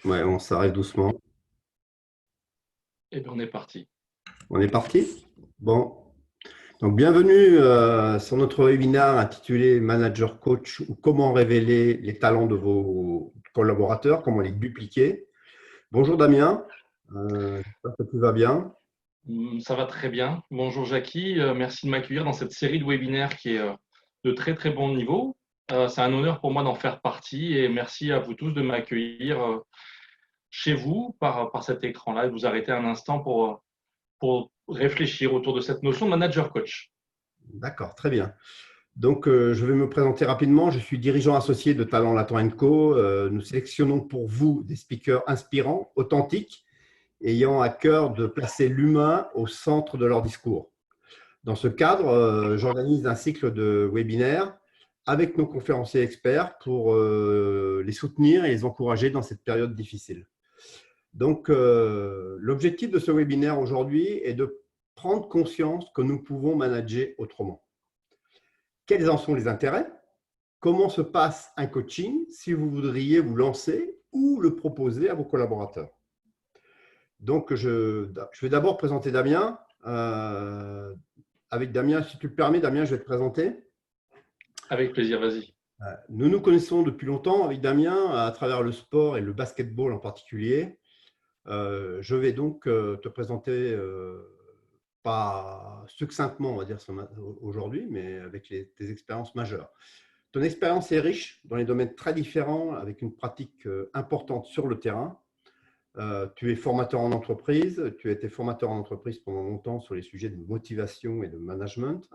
Ouais, on s'arrête doucement. Eh bien, on est parti. On est parti? Bon. Donc, bienvenue sur notre webinaire intitulé Manager Coach ou comment révéler les talents de vos collaborateurs, comment les dupliquer. Bonjour Damien, j'espère que tout va bien. Ça va très bien. Bonjour Jackie, merci de m'accueillir dans cette série de webinaires qui est de très très bon niveau. C'est un honneur pour moi d'en faire partie et merci à vous tous de m'accueillir chez vous par cet écran-là et de vous arrêter un instant pour réfléchir autour de cette notion de manager coach. D'accord, très bien. Donc, je vais me présenter rapidement. Je suis dirigeant associé de Talent Latin Co. Nous sélectionnons pour vous des speakers inspirants, authentiques, ayant à cœur de placer l'humain au centre de leur discours. Dans ce cadre, j'organise un cycle de webinaires avec nos conférenciers experts pour les soutenir et les encourager dans cette période difficile. Donc, l'objectif de ce webinaire aujourd'hui est de prendre conscience que nous pouvons manager autrement. Quels en sont les intérêts? Comment se passe un coaching si vous voudriez vous lancer ou le proposer à vos collaborateurs? Donc, je vais d'abord présenter Damien. Avec Damien, si tu le permets, Damien, je vais te présenter. Avec plaisir, vas-y. Nous nous connaissons depuis longtemps avec Damien à travers le sport et le basketball en particulier. Je vais donc te présenter, pas succinctement, on va dire, aujourd'hui, mais avec tes expériences majeures. Ton expérience est riche dans des domaines très différents, avec une pratique importante sur le terrain. Tu es formateur en entreprise, tu as été formateur en entreprise pendant longtemps sur les sujets de motivation et de management.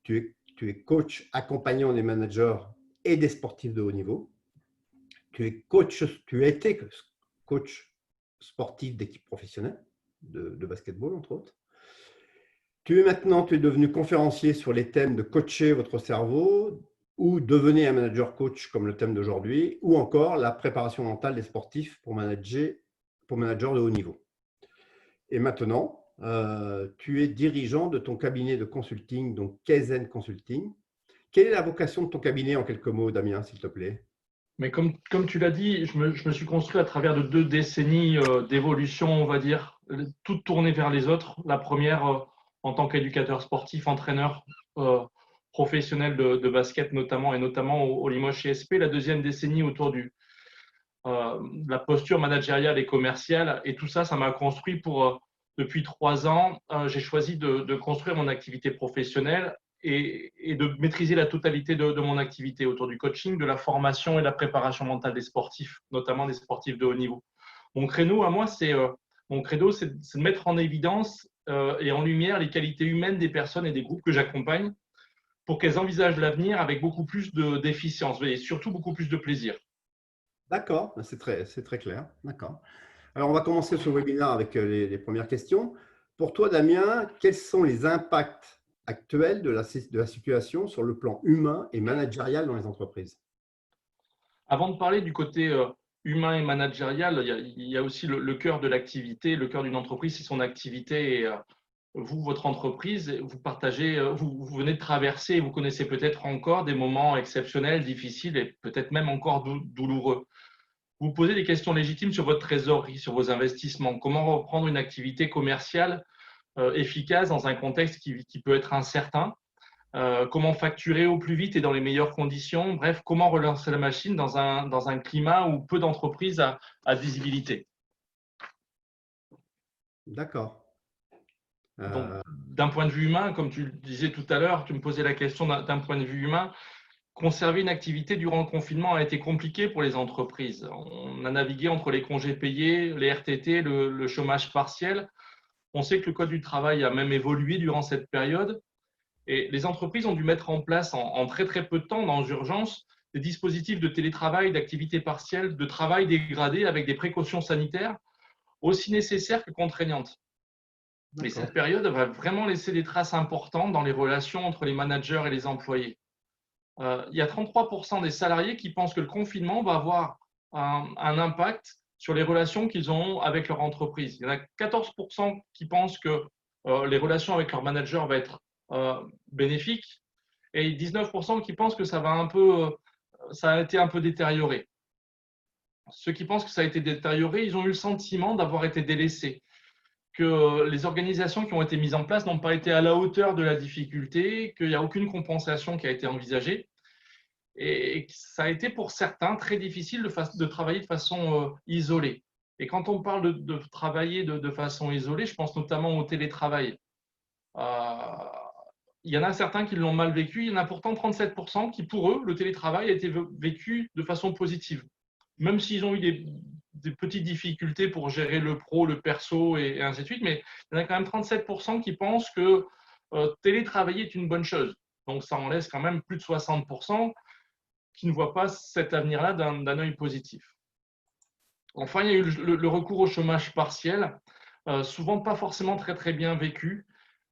Tu es coach accompagnant des managers et des sportifs de haut niveau. Tu as été coach sportif d'équipe professionnelle de basketball, entre autres. Tu es devenu conférencier sur les thèmes de coacher votre cerveau ou devenir un manager coach comme le thème d'aujourd'hui, ou encore la préparation mentale des sportifs pour managers de haut niveau. Et maintenant, tu es dirigeant de ton cabinet de consulting, donc Kaizen Consulting. Quelle est la vocation de ton cabinet en quelques mots, Damien, s'il te plaît? Mais comme tu l'as dit, je me suis construit à travers de 2 décennies d'évolution, on va dire, toutes tournées vers les autres. La première, en tant qu'éducateur sportif, entraîneur euh, professionnel de basket notamment, et notamment au Limoges CSP. La deuxième décennie autour de la posture managériale et commerciale. Et tout ça, ça m'a construit depuis 3 ans, j'ai choisi de construire mon activité professionnelle et de maîtriser la totalité de mon activité autour du coaching, de la formation et de la préparation mentale des sportifs, notamment des sportifs de haut niveau. Mon créneau à moi, mon credo, c'est de mettre en évidence et en lumière les qualités humaines des personnes et des groupes que j'accompagne pour qu'elles envisagent l'avenir avec beaucoup plus d'efficience et surtout beaucoup plus de plaisir. D'accord, c'est très clair. D'accord. Alors, on va commencer ce webinaire avec les premières questions. Pour toi, Damien, quels sont les impacts actuels de la situation sur le plan humain et managérial dans les entreprises? Avant de parler du côté humain et managérial, il y a aussi le cœur de l'activité. Le cœur d'une entreprise, c'est son activité. Et vous, votre entreprise, vous partagez, vous venez de traverser, vous connaissez peut-être encore des moments exceptionnels, difficiles et peut-être même encore douloureux. Vous posez des questions légitimes sur votre trésorerie, sur vos investissements. Comment reprendre une activité commerciale efficace dans un contexte qui peut être incertain? Comment facturer au plus vite et dans les meilleures conditions. Bref, comment relancer la machine dans un climat où peu d'entreprises a de visibilité. D'accord. Donc, Euh, d'un point de vue humain, comme tu le disais tout à l'heure, tu me posais la question d'un point de vue humain. Conserver une activité durant le confinement a été compliqué pour les entreprises. On a navigué entre les congés payés, les RTT, le chômage partiel. On sait que le Code du travail a même évolué durant cette période. Et les entreprises ont dû mettre en place en très très peu de temps, dans l'urgence, des dispositifs de télétravail, d'activité partielle, de travail dégradé avec des précautions sanitaires aussi nécessaires que contraignantes. Mais d'accord. cette période va vraiment laisser des traces importantes dans les relations entre les managers et les employés. Il y a 33% des salariés qui pensent que le confinement va avoir un impact sur les relations qu'ils ont avec leur entreprise. Il y en a 14% qui pensent que les relations avec leur manager vont être bénéfiques et 19% qui pensent que ça a été un peu détérioré. Ceux qui pensent que ça a été détérioré, ils ont eu le sentiment d'avoir été délaissés, que les organisations qui ont été mises en place n'ont pas été à la hauteur de la difficulté, qu'il n'y a aucune compensation qui a été envisagée. Et ça a été pour certains très difficile de travailler de façon isolée. Et quand on parle de travailler de façon isolée, je pense notamment au télétravail. Il y en a certains qui l'ont mal vécu, il y en a pourtant 37% qui, pour eux, le télétravail a été vécu de façon positive. Même s'ils ont eu des petites difficultés pour gérer le pro, le perso et ainsi de suite, mais il y en a quand même 37% qui pensent que télétravailler est une bonne chose. Donc ça en laisse quand même plus de 60% qui ne voient pas cet avenir-là d'un œil positif. Enfin, il y a eu le recours au chômage partiel, souvent pas forcément très très bien vécu,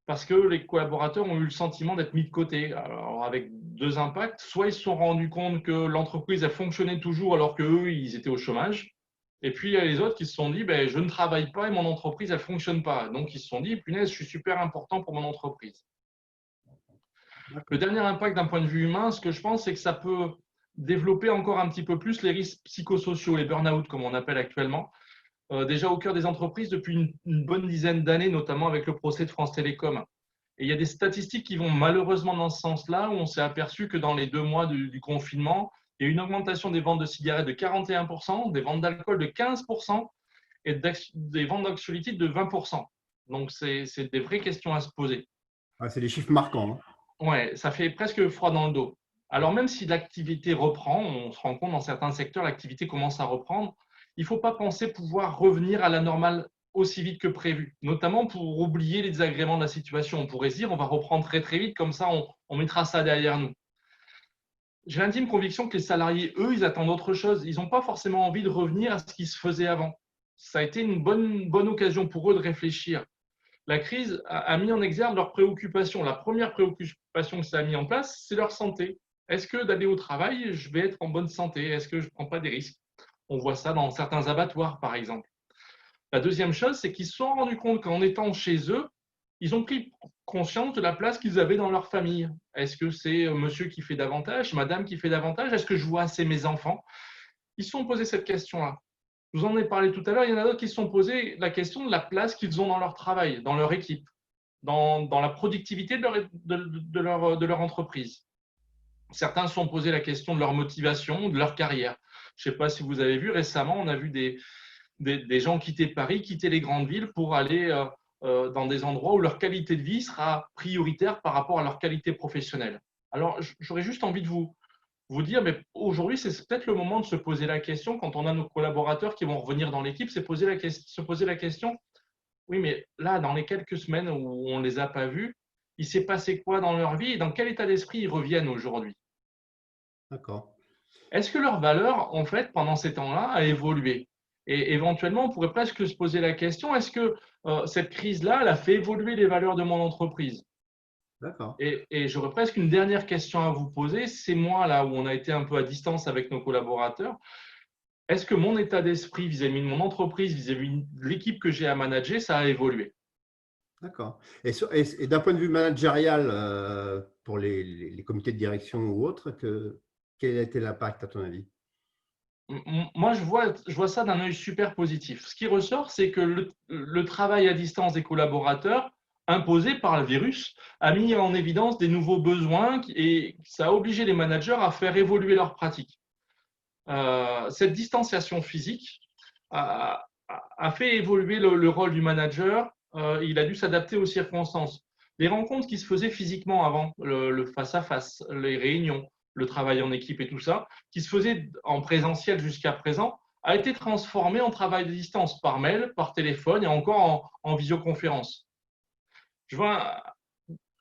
parce que les collaborateurs ont eu le sentiment d'être mis de côté. Alors, avec deux impacts, soit ils se sont rendus compte que l'entreprise a fonctionné toujours alors qu'eux, ils étaient au chômage. Et puis, il y a les autres qui se sont dit, ben, je ne travaille pas et mon entreprise, elle ne fonctionne pas. Donc, ils se sont dit, punaise, je suis super important pour mon entreprise. Le dernier impact d'un point de vue humain, ce que je pense, c'est que ça peut développer encore un petit peu plus les risques psychosociaux, les burn-out, comme on appelle actuellement. Déjà au cœur des entreprises depuis une bonne dizaine d'années, notamment avec le procès de France Télécom. Et il y a des statistiques qui vont malheureusement dans ce sens-là, où on s'est aperçu que dans les 2 mois du confinement, il y a eu une augmentation des ventes de cigarettes de 41%, des ventes d'alcool de 15% et des ventes d'anxiolytiques de 20%. Donc, c'est des vraies questions à se poser. Ah, c'est des chiffres marquants. Hein. Ouais, ça fait presque froid dans le dos. Alors, même si l'activité reprend, on se rend compte dans certains secteurs, l'activité commence à reprendre, il ne faut pas penser pouvoir revenir à la normale aussi vite que prévu, notamment pour oublier les désagréments de la situation. On pourrait se dire, on va reprendre très très vite, comme ça on mettra ça derrière nous. J'ai l'intime conviction que les salariés, eux, ils attendent autre chose. Ils n'ont pas forcément envie de revenir à ce qui se faisait avant. Ça a été une bonne occasion pour eux de réfléchir. La crise a mis en exergue leurs préoccupations. La première préoccupation que ça a mis en place, c'est leur santé. Est-ce que d'aller au travail, je vais être en bonne santé? Est-ce que je ne prends pas des risques? On voit ça dans certains abattoirs, par exemple. La deuxième chose, c'est qu'ils se sont rendus compte qu'en étant chez eux, ils ont pris conscience de la place qu'ils avaient dans leur famille. Est-ce que c'est monsieur qui fait davantage, madame qui fait davantage? Est-ce que je vois assez mes enfants? Ils se sont posés cette question-là. Je vous en ai parlé tout à l'heure, il y en a d'autres qui se sont posés la question de la place qu'ils ont dans leur travail, dans leur équipe, dans la productivité de leur entreprise. Certains se sont posés la question de leur motivation, de leur carrière. Je ne sais pas si vous avez vu récemment, on a vu des gens quitter Paris, quitter les grandes villes pour aller dans des endroits où leur qualité de vie sera prioritaire par rapport à leur qualité professionnelle. Alors, j'aurais juste envie de vous dire, mais aujourd'hui, c'est peut-être le moment de se poser la question, quand on a nos collaborateurs qui vont revenir dans l'équipe, c'est se poser la question, oui, mais là, dans les quelques semaines où on ne les a pas vus, il s'est passé quoi dans leur vie et dans quel état d'esprit ils reviennent aujourd'hui? D'accord. Est-ce que leur valeur, en fait, pendant ces temps-là, a évolué? Et éventuellement, on pourrait presque se poser la question, est-ce que cette crise-là, elle a fait évoluer les valeurs de mon entreprise? D'accord. Et j'aurais presque une dernière question à vous poser. C'est moi, là où on a été un peu à distance avec nos collaborateurs. Est-ce que mon état d'esprit vis-à-vis de mon entreprise, vis-à-vis de l'équipe que j'ai à manager, ça a évolué? D'accord. Et d'un point de vue managérial, pour les comités de direction ou autres, quel a été l'impact à ton avis? Moi, je vois ça d'un œil super positif. Ce qui ressort, c'est que le travail à distance des collaborateurs, imposé par le virus, a mis en évidence des nouveaux besoins et ça a obligé les managers à faire évoluer leurs pratiques. Cette distanciation physique a fait évoluer le rôle du manager. Il a dû s'adapter aux circonstances. Les rencontres qui se faisaient physiquement avant, le face-à-face, les réunions, le travail en équipe et tout ça, qui se faisait en présentiel jusqu'à présent, a été transformé en travail de distance par mail, par téléphone et encore en visioconférence. Je vois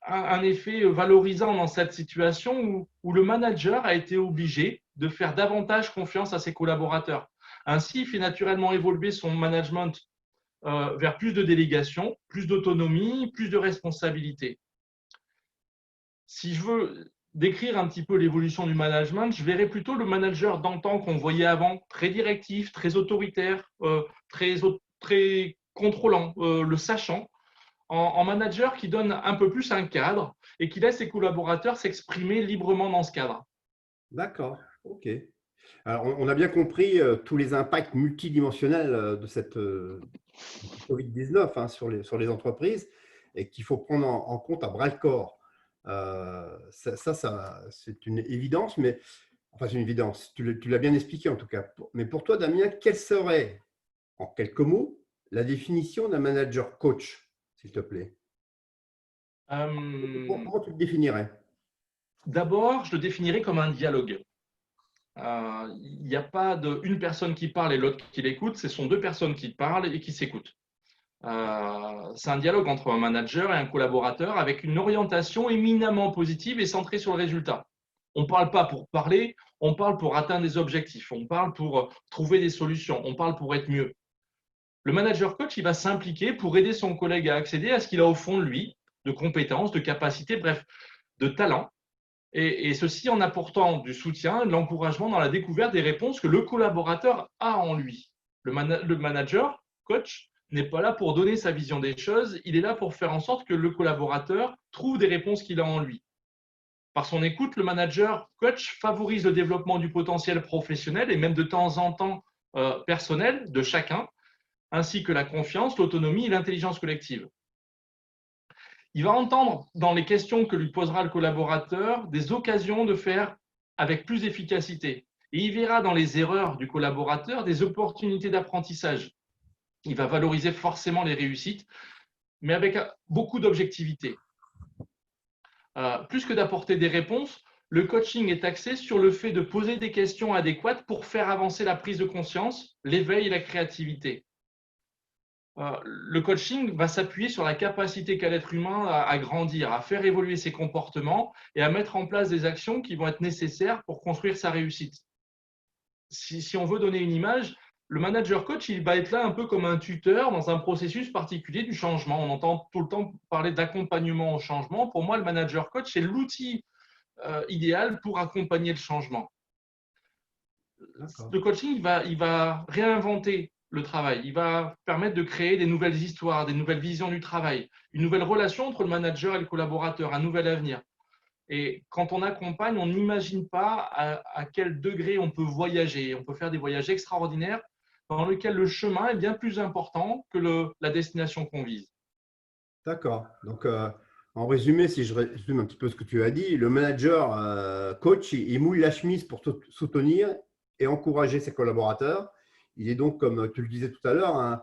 un effet valorisant dans cette situation où le manager a été obligé de faire davantage confiance à ses collaborateurs. Ainsi, il fait naturellement évoluer son management vers plus de délégation, plus d'autonomie, plus de responsabilité. Si je veux décrire un petit peu l'évolution du management, je verrais plutôt le manager d'antan qu'on voyait avant, très directif, très autoritaire, très contrôlant, le sachant, en manager qui donne un peu plus un cadre et qui laisse ses collaborateurs s'exprimer librement dans ce cadre. D'accord. OK. Alors, on a bien compris tous les impacts multidimensionnels de cette Covid-19 sur les entreprises et qu'il faut prendre en compte à bras-le-corps. C'est une évidence, mais enfin, c'est une évidence. Tu l'as bien expliqué en tout cas. Mais pour toi, Damien, quelle serait, en quelques mots, la définition d'un manager coach, s'il te plaît? Euh, Comment tu le définirais? D'abord, je le définirais comme un dialogue. Il n'y a pas une personne qui parle et l'autre qui l'écoute, ce sont deux personnes qui parlent et qui s'écoutent. C'est un dialogue entre un manager et un collaborateur avec une orientation éminemment positive et centrée sur le résultat. On ne parle pas pour parler, on parle pour atteindre des objectifs, on parle pour trouver des solutions, on parle pour être mieux. Le manager coach, il va s'impliquer pour aider son collègue à accéder à ce qu'il a au fond de lui, de compétences, de capacités, bref, de talents. Et ceci en apportant du soutien, de l'encouragement dans la découverte des réponses que le collaborateur a en lui. Le manager, coach, n'est pas là pour donner sa vision des choses, il est là pour faire en sorte que le collaborateur trouve des réponses qu'il a en lui. Par son écoute, le manager, coach, favorise le développement du potentiel professionnel et même de temps en temps personnel de chacun, ainsi que la confiance, l'autonomie et l'intelligence collective. Il va entendre dans les questions que lui posera le collaborateur des occasions de faire avec plus d'efficacité. Et il verra dans les erreurs du collaborateur des opportunités d'apprentissage. Il va valoriser forcément les réussites, mais avec beaucoup d'objectivité. Plus que d'apporter des réponses, le coaching est axé sur le fait de poser des questions adéquates pour faire avancer la prise de conscience, l'éveil et la créativité. Le coaching va s'appuyer sur la capacité qu'a l'être humain à grandir, à faire évoluer ses comportements et à mettre en place des actions qui vont être nécessaires pour construire sa réussite. Si on veut donner une image, le manager coach, il va être là un peu comme un tuteur dans un processus particulier du changement. On entend tout le temps parler d'accompagnement au changement. Pour moi, le manager coach, c'est l'outil idéal pour accompagner le changement. Le coaching, il va réinventer le travail. Il va permettre de créer des nouvelles histoires, des nouvelles visions du travail, une nouvelle relation entre le manager et le collaborateur, un nouvel avenir. Et quand on accompagne, on n'imagine pas à quel degré on peut voyager. On peut faire des voyages extraordinaires dans lesquels le chemin est bien plus important que la destination qu'on vise. D'accord. Donc, en résumé, si je résume un petit peu ce que tu as dit, le manager coach, il mouille la chemise pour soutenir et encourager ses collaborateurs. Il est donc, comme tu le disais tout à l'heure,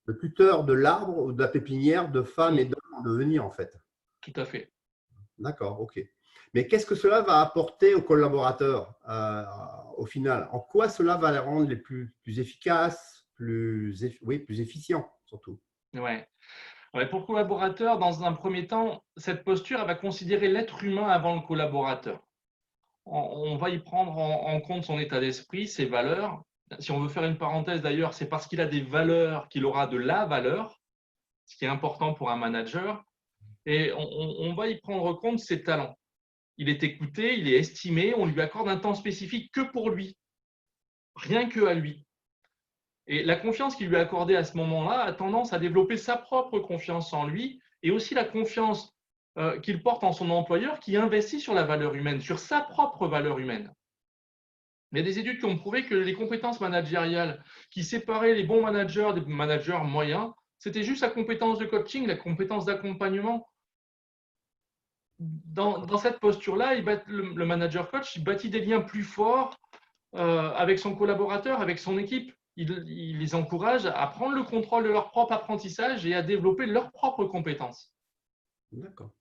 le tuteur de l'arbre ou de la pépinière de femmes et d'hommes en devenir, en fait. Tout à fait. D'accord, ok. Mais qu'est-ce que cela va apporter aux collaborateurs au final? En quoi cela va les rendre les plus efficaces, plus efficients surtout? Ouais. Pour le collaborateur, dans un premier temps, cette posture elle va considérer l'être humain avant le collaborateur. On va y prendre en compte son état d'esprit, ses valeurs. Si on veut faire une parenthèse d'ailleurs, c'est parce qu'il a des valeurs qu'il aura de la valeur, ce qui est important pour un manager. Et on va y prendre compte ses talents. Il est écouté, il est estimé, on lui accorde un temps spécifique que pour lui, rien que à lui. Et la confiance qu'il lui a accordée à ce moment-là a tendance à développer sa propre confiance en lui et aussi la confiance qu'il porte en son employeur qui investit sur la valeur humaine, sur sa propre valeur humaine. Il y a des études qui ont prouvé que les compétences managériales qui séparaient les bons managers des managers moyens, c'était juste la compétence de coaching, la compétence d'accompagnement. Dans cette posture-là, le manager coach il bâtit des liens plus forts avec son collaborateur, avec son équipe. Il les encourage à prendre le contrôle de leur propre apprentissage et à développer leurs propres compétences. D'accord.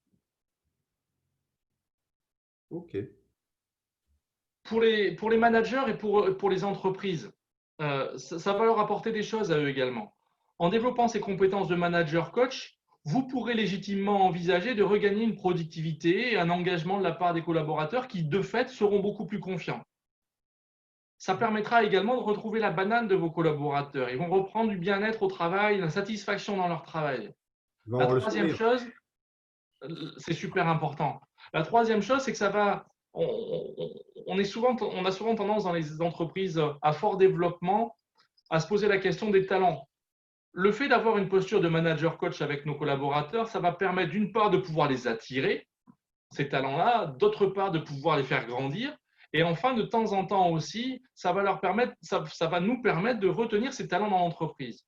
Ok. Pour les managers et pour les entreprises, ça va leur apporter des choses à eux également. En développant ces compétences de manager coach, vous pourrez légitimement envisager de regagner une productivité et un engagement de la part des collaborateurs qui, de fait, seront beaucoup plus confiants. Ça permettra également de retrouver la banane de vos collaborateurs. Ils vont reprendre du bien-être au travail, la satisfaction dans leur travail. La troisième chose, c'est super important. La troisième chose, c'est que ça va. On a souvent tendance dans les entreprises à fort développement à se poser la question des talents. Le fait d'avoir une posture de manager coach avec nos collaborateurs, ça va permettre d'une part de pouvoir les attirer, ces talents-là, d'autre part de pouvoir les faire grandir Et enfin, de temps en temps aussi, ça va nous permettre de retenir ces talents dans l'entreprise.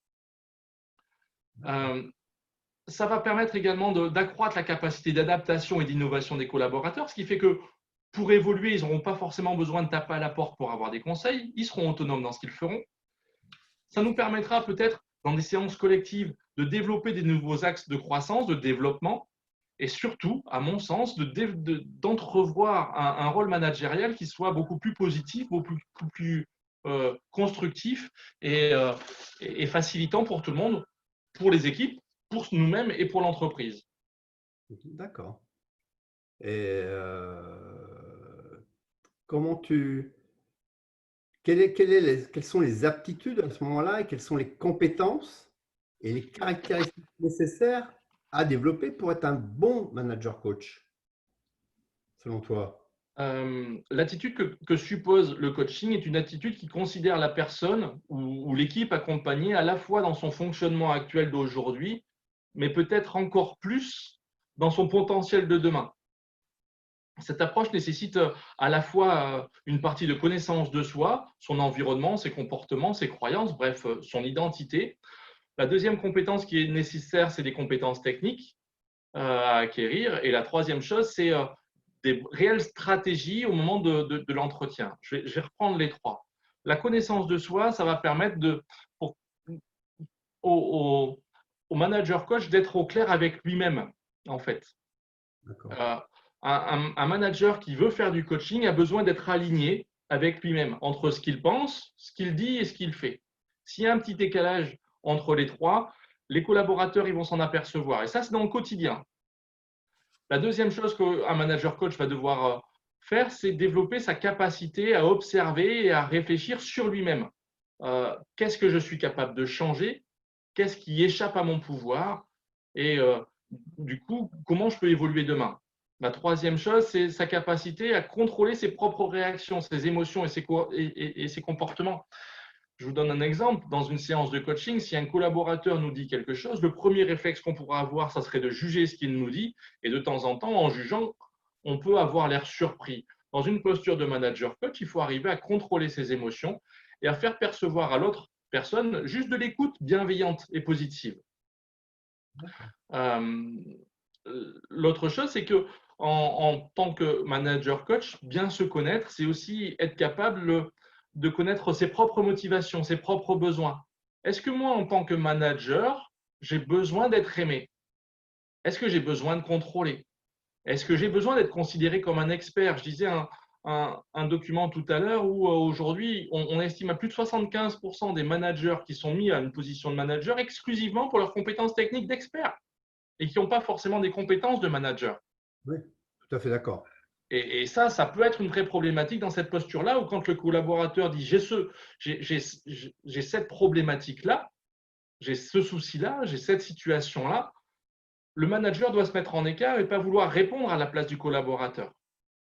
Ça va permettre également d'accroître la capacité d'adaptation et d'innovation des collaborateurs, ce qui fait que pour évoluer, ils n'auront pas forcément besoin de taper à la porte pour avoir des conseils, ils seront autonomes dans ce qu'ils feront. Ça nous permettra peut-être, dans des séances collectives, de développer des nouveaux axes de croissance, de développement, et surtout, à mon sens, d'entrevoir un rôle managérial qui soit beaucoup plus positif, beaucoup plus constructif et facilitant pour tout le monde, pour les équipes, pour nous-mêmes et pour l'entreprise. D'accord. Et comment tu… quelles sont les aptitudes à ce moment-là et quelles sont les compétences et les caractéristiques nécessaires à développer pour être un bon manager coach, selon toi? L'attitude que suppose le coaching est une attitude qui considère la personne ou l'équipe accompagnée à la fois dans son fonctionnement actuel d'aujourd'hui, mais peut-être encore plus dans son potentiel de demain. Cette approche nécessite à la fois une partie de connaissance de soi, son environnement, ses comportements, ses croyances, bref, son identité. La deuxième compétence qui est nécessaire, c'est des compétences techniques à acquérir. Et la troisième chose, c'est des réelles stratégies au moment de l'entretien. Je vais reprendre les trois. La connaissance de soi, ça va permettre au manager coach d'être au clair avec lui-même, en fait. Euh, un manager qui veut faire du coaching a besoin d'être aligné avec lui-même entre ce qu'il pense, ce qu'il dit et ce qu'il fait. S'il y a un petit décalage entre les trois, les collaborateurs ils vont s'en apercevoir. Et ça, c'est dans le quotidien. La deuxième chose qu'un manager coach va devoir faire, c'est développer sa capacité à observer et à réfléchir sur lui-même. Qu'est-ce que je suis capable de changer? Qu'est-ce qui échappe à mon pouvoir? Et du coup, comment je peux évoluer demain? La troisième chose, c'est sa capacité à contrôler ses propres réactions, ses émotions et ses comportements. Je vous donne un exemple. Dans une séance de coaching, si un collaborateur nous dit quelque chose, le premier réflexe qu'on pourra avoir, ça serait de juger ce qu'il nous dit. Et de temps en temps, en jugeant, on peut avoir l'air surpris. Dans une posture de manager coach, il faut arriver à contrôler ses émotions et à faire percevoir à l'autre personne juste de l'écoute bienveillante et positive. L'autre chose, c'est que en tant que manager coach, bien se connaître, c'est aussi être capable de connaître ses propres motivations, ses propres besoins. Est-ce que moi, en tant que manager, j'ai besoin d'être aimé? Est-ce que j'ai besoin de contrôler? Est-ce que j'ai besoin d'être considéré comme un expert? Je disais un document tout à l'heure où aujourd'hui, on estime à plus de 75% des managers qui sont mis à une position de manager exclusivement pour leurs compétences techniques d'expert et qui n'ont pas forcément des compétences de manager. Oui, tout à fait d'accord. Et ça peut être une vraie problématique dans cette posture-là, où quand le collaborateur dit j'ai cette problématique-là, j'ai ce souci-là, j'ai cette situation-là, le manager doit se mettre en écart et pas vouloir répondre à la place du collaborateur.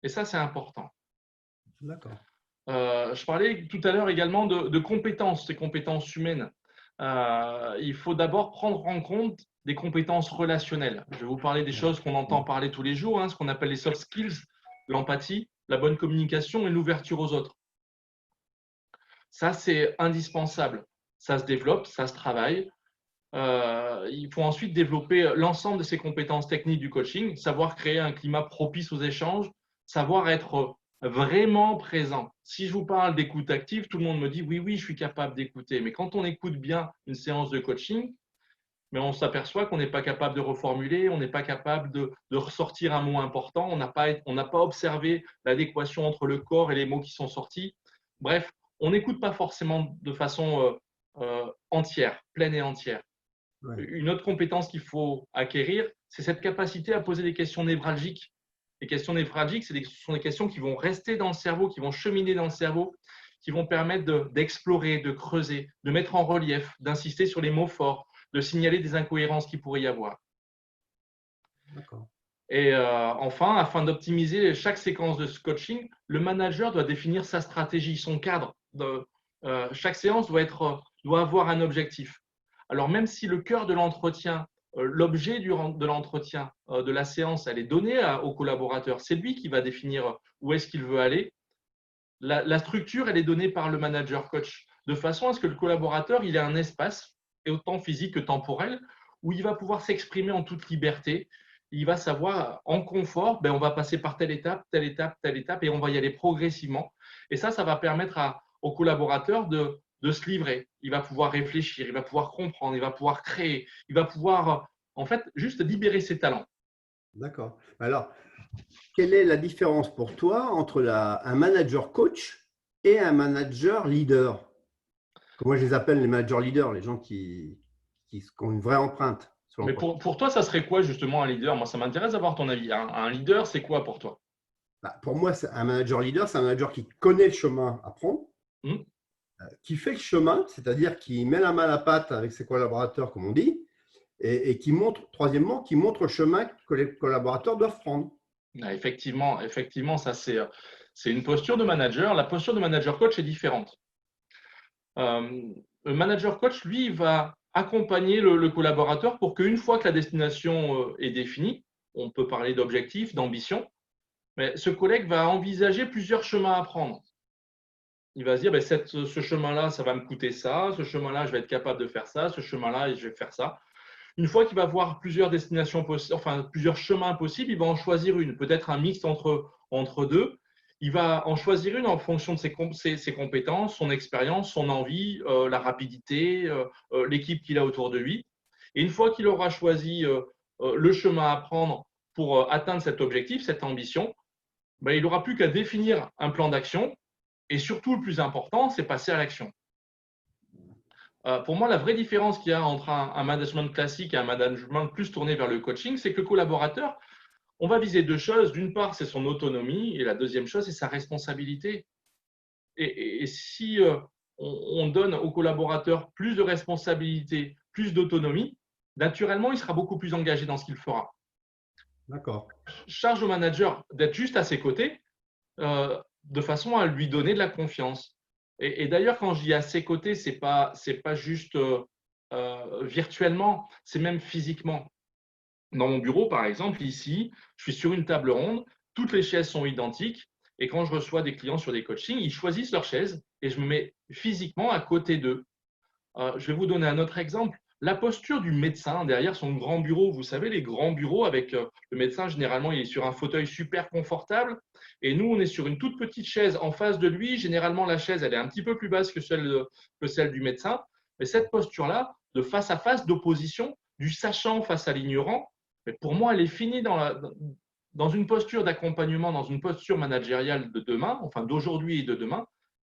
Et ça, c'est important. D'accord. Je parlais tout à l'heure également de compétences, ces compétences humaines. Il faut d'abord prendre en compte des compétences relationnelles. Je vais vous parler des choses qu'on entend parler tous les jours, ce qu'on appelle les soft skills, l'empathie, la bonne communication et l'ouverture aux autres. Ça, c'est indispensable. Ça se développe, ça se travaille. Il faut ensuite développer l'ensemble de ces compétences techniques du coaching, savoir créer un climat propice aux échanges, savoir être vraiment présent. Si je vous parle d'écoute active, tout le monde me dit oui, je suis capable d'écouter. Mais quand on écoute bien une séance de coaching, mais on s'aperçoit qu'on n'est pas capable de reformuler, on n'est pas capable de ressortir un mot important, on n'a pas observé l'adéquation entre le corps et les mots qui sont sortis. Bref, on n'écoute pas forcément de façon entière, pleine et entière. Ouais. Une autre compétence qu'il faut acquérir, c'est cette capacité à poser des questions névralgiques. Les questions névralgiques, ce sont des questions qui vont rester dans le cerveau, qui vont cheminer dans le cerveau, qui vont permettre d'explorer, de creuser, de mettre en relief, d'insister sur les mots forts, de signaler des incohérences qu'il pourrait y avoir. D'accord. Et enfin, afin d'optimiser chaque séquence de coaching, le manager doit définir sa stratégie, son cadre. Chaque séance doit avoir un objectif. Alors, même si le cœur de l'entretien, l'objet de l'entretien, de la séance, elle est donnée au collaborateur, c'est lui qui va définir où est-ce qu'il veut aller. La structure, elle est donnée par le manager coach, de façon à ce que le collaborateur il ait un espace, et autant physique que temporel, où il va pouvoir s'exprimer en toute liberté. Il va savoir en confort, on va passer par telle étape, telle étape, telle étape, et on va y aller progressivement. Et ça va permettre au collaborateur de se livrer. Il va pouvoir réfléchir, il va pouvoir comprendre, il va pouvoir créer, il va pouvoir en fait juste libérer ses talents. D'accord. Alors, quelle est la différence pour toi entre un manager coach et un manager leader? Moi, je les appelle les managers leaders, les gens qui ont une vraie empreinte sur Mais l'entreprise. pour toi, ça serait quoi justement un leader? Moi, ça m'intéresse d'avoir ton avis. Un leader, c'est quoi pour toi? Pour moi, un manager leader, c'est un manager qui connaît le chemin à prendre, Hmm. qui fait le chemin, c'est-à-dire qui met la main à la pâte avec ses collaborateurs, comme on dit, et qui montre, troisièmement, qui montre le chemin que les collaborateurs doivent prendre. Effectivement, ça c'est une posture de manager. La posture de manager coach est différente. Le manager coach, lui, va accompagner le collaborateur pour qu'une fois que la destination est définie, on peut parler d'objectif, d'ambition, mais ce collègue va envisager plusieurs chemins à prendre. Il va se dire, ce chemin-là, ça va me coûter ça, ce chemin-là, je vais être capable de faire ça, ce chemin-là, je vais faire ça. Une fois qu'il va voir plusieurs destinations possibles, enfin plusieurs chemins possibles, il va en choisir une, peut-être un mix entre deux. Il va en choisir une en fonction de ses compétences, son expérience, son envie, la rapidité, l'équipe qu'il a autour de lui. Et une fois qu'il aura choisi le chemin à prendre pour atteindre cet objectif, cette ambition, il n'aura plus qu'à définir un plan d'action. Et surtout, le plus important, c'est passer à l'action. Pour moi, la vraie différence qu'il y a entre un management classique et un management plus tourné vers le coaching, c'est que le collaborateur, on va viser deux choses. D'une part, c'est son autonomie et la deuxième chose, c'est sa responsabilité. Et si on donne au collaborateur plus de responsabilité, plus d'autonomie, naturellement, il sera beaucoup plus engagé dans ce qu'il fera. D'accord. Charge au manager d'être juste à ses côtés de façon à lui donner de la confiance. Et d'ailleurs, quand je dis à ses côtés, ce n'est pas juste virtuellement, c'est même physiquement. Dans mon bureau, par exemple, ici, je suis sur une table ronde, toutes les chaises sont identiques, et quand je reçois des clients sur des coachings, ils choisissent leur chaise et je me mets physiquement à côté d'eux. Je vais vous donner un autre exemple. La posture du médecin derrière son grand bureau, vous savez, les grands bureaux avec le médecin, généralement, il est sur un fauteuil super confortable et nous, on est sur une toute petite chaise en face de lui. Généralement, la chaise, elle est un petit peu plus basse que celle du médecin. Mais cette posture-là, de face à face, d'opposition, du sachant face à l'ignorant, pour moi, elle est finie dans une posture d'accompagnement, dans une posture managériale de demain, enfin d'aujourd'hui et de demain,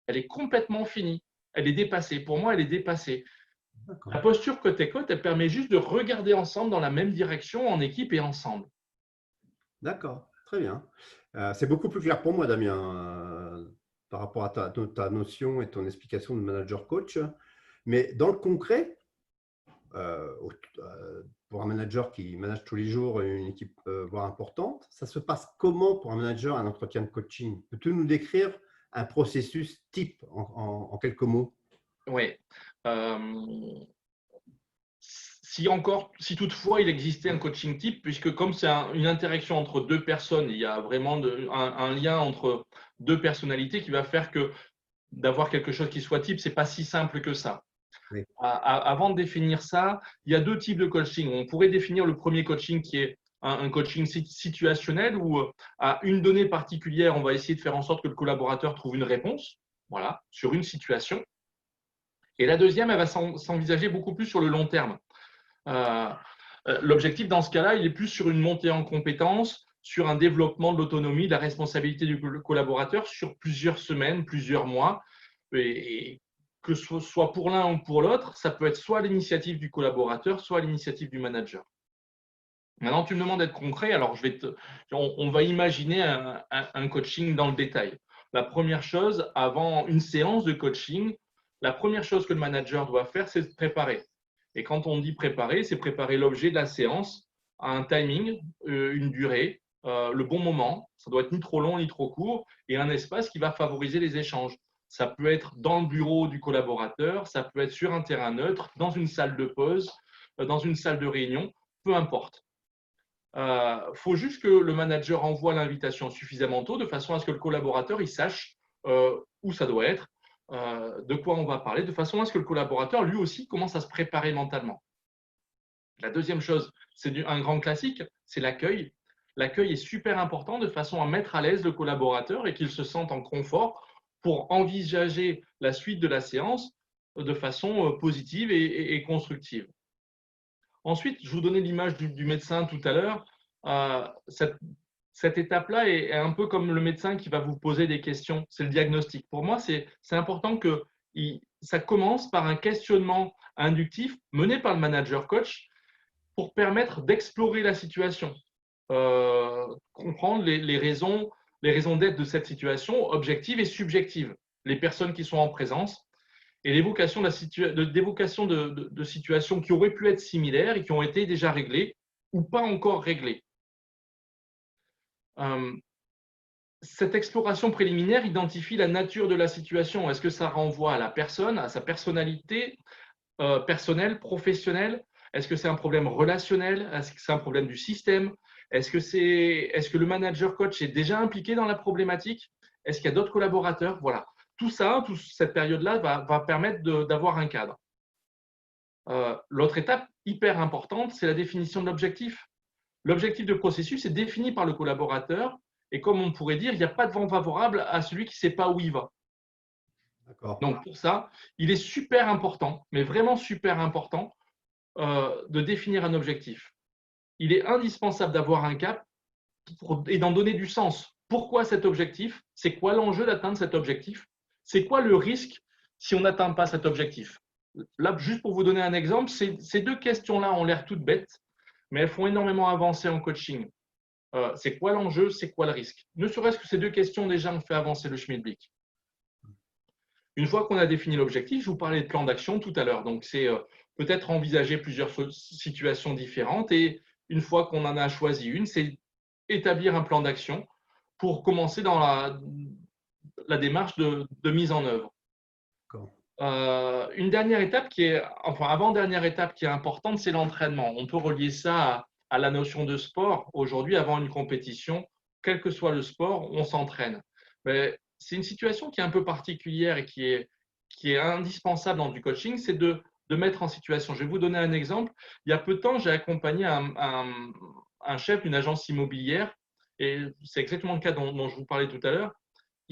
elle est complètement finie. Elle est dépassée. Pour moi, elle est dépassée. La posture côte à côte, elle permet juste de regarder ensemble dans la même direction, en équipe et ensemble. D'accord, très bien. C'est beaucoup plus clair pour moi, Damien, par rapport à ta notion et ton explication de manager coach. Mais dans le concret, euh, pour un manager qui manage tous les jours une équipe voire importante, ça se passe comment pour un manager un entretien de coaching? Peux-tu nous décrire un processus type en quelques mots? Oui. Si toutefois il existait un coaching type, puisque comme c'est une interaction entre deux personnes, il y a vraiment un lien entre deux personnalités qui va faire que d'avoir quelque chose qui soit type, ce n'est pas si simple que ça. Oui. Avant de définir ça, il y a deux types de coaching. On pourrait définir le premier coaching qui est un coaching situationnel où à une donnée particulière, on va essayer de faire en sorte que le collaborateur trouve une réponse, voilà, sur une situation. Et la deuxième, elle va s'envisager beaucoup plus sur le long terme. L'objectif dans ce cas-là, il est plus sur une montée en compétences, sur un développement de l'autonomie, de la responsabilité du collaborateur sur plusieurs semaines, plusieurs mois. Et que ce soit pour l'un ou pour l'autre, ça peut être soit à l'initiative du collaborateur, soit à l'initiative du manager. Maintenant, tu me demandes d'être concret, alors on va imaginer un coaching dans le détail. La première chose, avant une séance de coaching, la première chose que le manager doit faire, c'est se préparer. Et quand on dit préparer, c'est préparer l'objet de la séance à un timing, une durée, le bon moment. Ça doit être ni trop long ni trop court et un espace qui va favoriser les échanges. Ça peut être dans le bureau du collaborateur, ça peut être sur un terrain neutre, dans une salle de pause, dans une salle de réunion, peu importe. Faut juste que le manager envoie l'invitation suffisamment tôt de façon à ce que le collaborateur il sache où ça doit être, de quoi on va parler, de façon à ce que le collaborateur, lui aussi, commence à se préparer mentalement. La deuxième chose, c'est un grand classique, c'est l'accueil. L'accueil est super important de façon à mettre à l'aise le collaborateur et qu'il se sente en confort pour envisager la suite de la séance de façon positive et constructive. Ensuite, je vous donnais l'image du médecin tout à l'heure. Cette étape-là est un peu comme le médecin qui va vous poser des questions. C'est le diagnostic. Pour moi, c'est important que ça commence par un questionnement inductif mené par le manager coach pour permettre d'explorer la situation, comprendre les raisons d'être de cette situation, objectives et subjectives, les personnes qui sont en présence, et l'évocation de situations qui auraient pu être similaires et qui ont été déjà réglées ou pas encore réglées. Cette exploration préliminaire identifie la nature de la situation. Est-ce que ça renvoie à la personne, à sa personnalité personnelle, professionnelle? Est-ce que c'est un problème relationnel? Est-ce que c'est un problème du système? Est-ce que le manager coach est déjà impliqué dans la problématique? Est-ce qu'il y a d'autres collaborateurs? Voilà. Tout ça, toute cette période-là va permettre d'avoir un cadre. L'autre étape hyper importante, c'est la définition de l'objectif. L'objectif de processus est défini par le collaborateur et comme on pourrait dire, il n'y a pas de vent favorable à celui qui ne sait pas où il va. Donc pour ça, il est super important, mais vraiment super important, de définir un objectif. Il est indispensable d'avoir un cap et d'en donner du sens. Pourquoi cet objectif? C'est quoi l'enjeu d'atteindre cet objectif? C'est quoi le risque si on n'atteint pas cet objectif? Là, juste pour vous donner un exemple, ces deux questions-là ont l'air toutes bêtes, mais elles font énormément avancer en coaching. C'est quoi l'enjeu? C'est quoi le risque? Ne serait-ce que ces deux questions déjà ont fait avancer le Schmidblick. Une fois qu'on a défini l'objectif, je vous parlais de plan d'action tout à l'heure. Donc, c'est peut-être envisager plusieurs situations différentes et une fois qu'on en a choisi une, c'est établir un plan d'action pour commencer dans la démarche de mise en œuvre. Une dernière étape avant-dernière étape qui est importante, c'est l'entraînement. On peut relier ça à la notion de sport. Aujourd'hui, avant une compétition, quel que soit le sport, on s'entraîne. Mais c'est une situation qui est un peu particulière et qui est indispensable dans du coaching, c'est de mettre en situation. Je vais vous donner un exemple. Il y a peu de temps, j'ai accompagné un chef d'une agence immobilière et c'est exactement le cas dont je vous parlais tout à l'heure.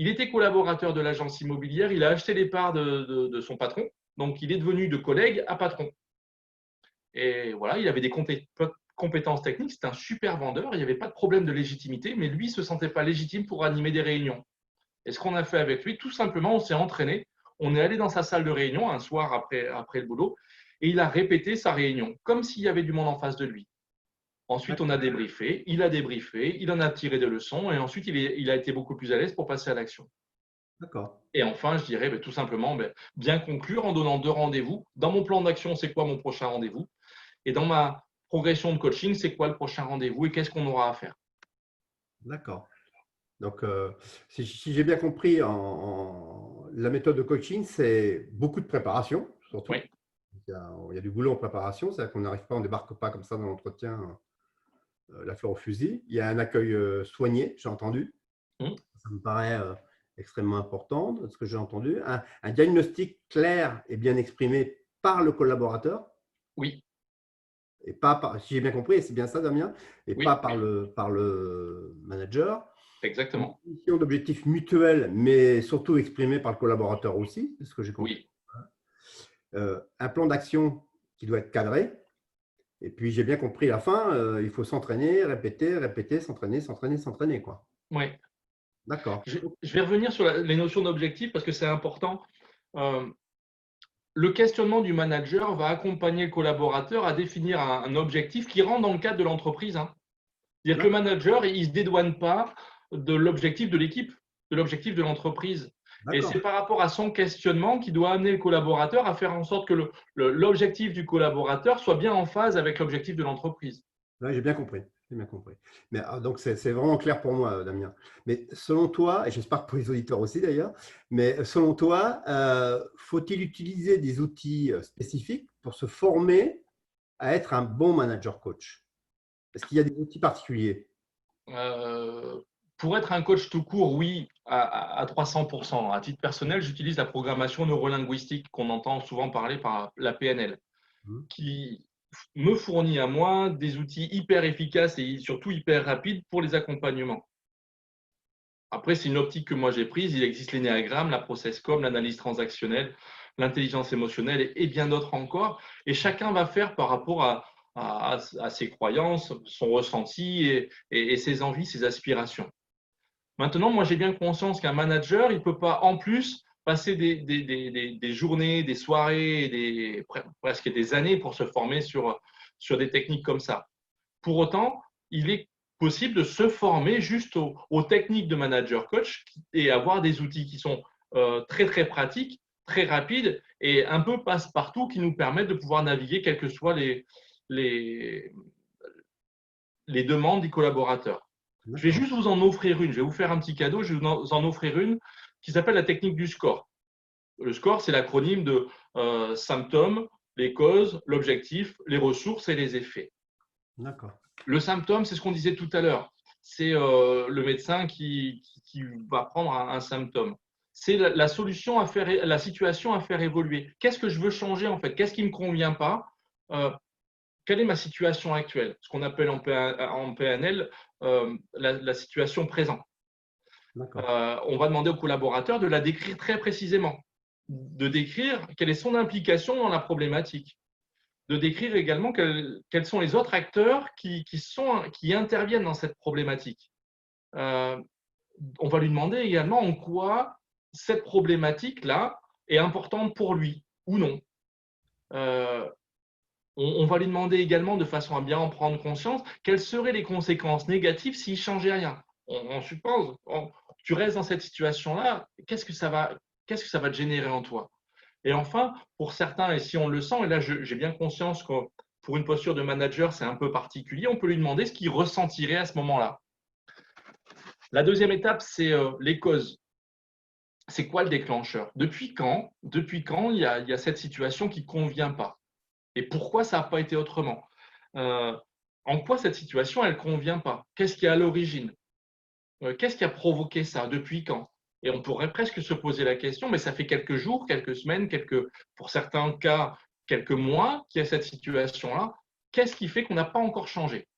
Il était collaborateur de l'agence immobilière, il a acheté les parts de son patron, donc il est devenu de collègue à patron. Et voilà, il avait des compétences techniques, c'était un super vendeur, il n'y avait pas de problème de légitimité, mais lui ne se sentait pas légitime pour animer des réunions. Et ce qu'on a fait avec lui, tout simplement, on s'est entraîné, on est allé dans sa salle de réunion un soir après le boulot, et il a répété sa réunion, comme s'il y avait du monde en face de lui. Ensuite, on a débriefé, il a débriefé, il en a tiré des leçons et ensuite, il a été beaucoup plus à l'aise pour passer à l'action. D'accord. Et enfin, je dirais tout simplement, bien conclure en donnant 2 rendez-vous. Dans mon plan d'action, c'est quoi mon prochain rendez-vous? Et dans ma progression de coaching, c'est quoi le prochain rendez-vous et qu'est-ce qu'on aura à faire? D'accord. Donc, si j'ai bien compris, la méthode de coaching, c'est beaucoup de préparation, surtout. Oui. Il y a du boulot en préparation, c'est-à-dire qu'on n'arrive pas, on ne débarque pas comme ça dans l'entretien, la fleur au fusil. Il y a un accueil soigné, j'ai entendu. Ça me paraît extrêmement important, de ce que j'ai entendu. Un diagnostic clair et bien exprimé par le collaborateur. Oui. Et pas si j'ai bien compris, et c'est bien ça, Damien, et Oui. pas par le manager. Exactement. Une mission d'objectif mutuel, mais surtout exprimée par le collaborateur aussi, c'est ce que j'ai compris. Oui. Un plan d'action qui doit être cadré. Et puis, j'ai bien compris la fin, il faut s'entraîner, répéter, répéter, s'entraîner, s'entraîner, s'entraîner, quoi. Oui. D'accord. Je vais revenir sur les notions d'objectif parce que c'est important. Le questionnement du manager va accompagner le collaborateur à définir un objectif qui rentre dans le cadre de l'entreprise. C'est-à-dire que le manager, il ne se dédouane pas de l'objectif de l'équipe, de l'objectif de l'entreprise. Et c'est par rapport à son questionnement qui doit amener le collaborateur à faire en sorte que l'objectif du collaborateur soit bien en phase avec l'objectif de l'entreprise. Ouais, j'ai bien compris. J'ai bien compris. Mais, donc, c'est vraiment clair pour moi, Damien. Mais selon toi, et j'espère que pour les auditeurs aussi d'ailleurs, mais selon toi, faut-il utiliser des outils spécifiques pour se former à être un bon manager coach? Est-ce qu'il y a des outils particuliers? Pour être un coach tout court, oui, à 300%. À titre personnel, j'utilise la programmation neurolinguistique qu'on entend souvent parler par la PNL, Mhm. qui me fournit à moi des outils hyper efficaces et surtout hyper rapides pour les accompagnements. Après, c'est une optique que moi j'ai prise. Il existe l'énéagramme, la process-com, l'analyse transactionnelle, l'intelligence émotionnelle et bien d'autres encore. Et chacun va faire par rapport à ses croyances, son ressenti et ses envies, ses aspirations. Maintenant, moi j'ai bien conscience qu'un manager, il ne peut pas en plus passer des journées, des soirées, presque des années pour se former sur des techniques comme ça. Pour autant, il est possible de se former juste aux techniques de manager coach et avoir des outils qui sont très très pratiques, très rapides et un peu passe-partout qui nous permettent de pouvoir naviguer quelles que soient les, les demandes des collaborateurs. Je vais D'accord. juste vous en offrir une, je vais vous faire un petit cadeau, je vais vous en offrir une qui s'appelle la technique du score. Le score, c'est l'acronyme de symptômes, les causes, l'objectif, les ressources et les effets. D'accord. Le symptôme, c'est ce qu'on disait tout à l'heure. C'est le médecin qui va prendre un symptôme. C'est la solution à faire, la situation à faire évoluer. Qu'est-ce que je veux changer en fait? Qu'est-ce qui ne me convient pas? Quelle est ma situation actuelle? Ce qu'on appelle en PNL la situation présente. D'accord. On va demander au collaborateur de la décrire très précisément, de décrire quelle est son implication dans la problématique, de décrire également quels sont les autres acteurs qui interviennent dans cette problématique. On va lui demander également en quoi cette problématique-là est importante pour lui ou non. Euh, on va lui demander également, de façon à bien en prendre conscience, quelles seraient les conséquences négatives s'il ne changeait rien. On suppose, tu restes dans cette situation-là, qu'est-ce que ça va te générer en toi? Et enfin, pour certains, et si on le sent, et là j'ai bien conscience que pour une posture de manager, c'est un peu particulier, on peut lui demander ce qu'il ressentirait à ce moment-là. La deuxième étape, c'est les causes. C'est quoi le déclencheur? Depuis quand il y a cette situation qui ne convient pas? Et pourquoi ça n'a pas été autrement? Euh, En quoi cette situation, elle ne convient pas? Qu'est-ce qui est à l'origine? Qu'est-ce qui a provoqué ça? Depuis quand? Et on pourrait presque se poser la question, mais ça fait quelques jours, quelques semaines, pour certains cas, quelques mois qu'il y a cette situation-là. Qu'est-ce qui fait qu'on n'a pas encore changé?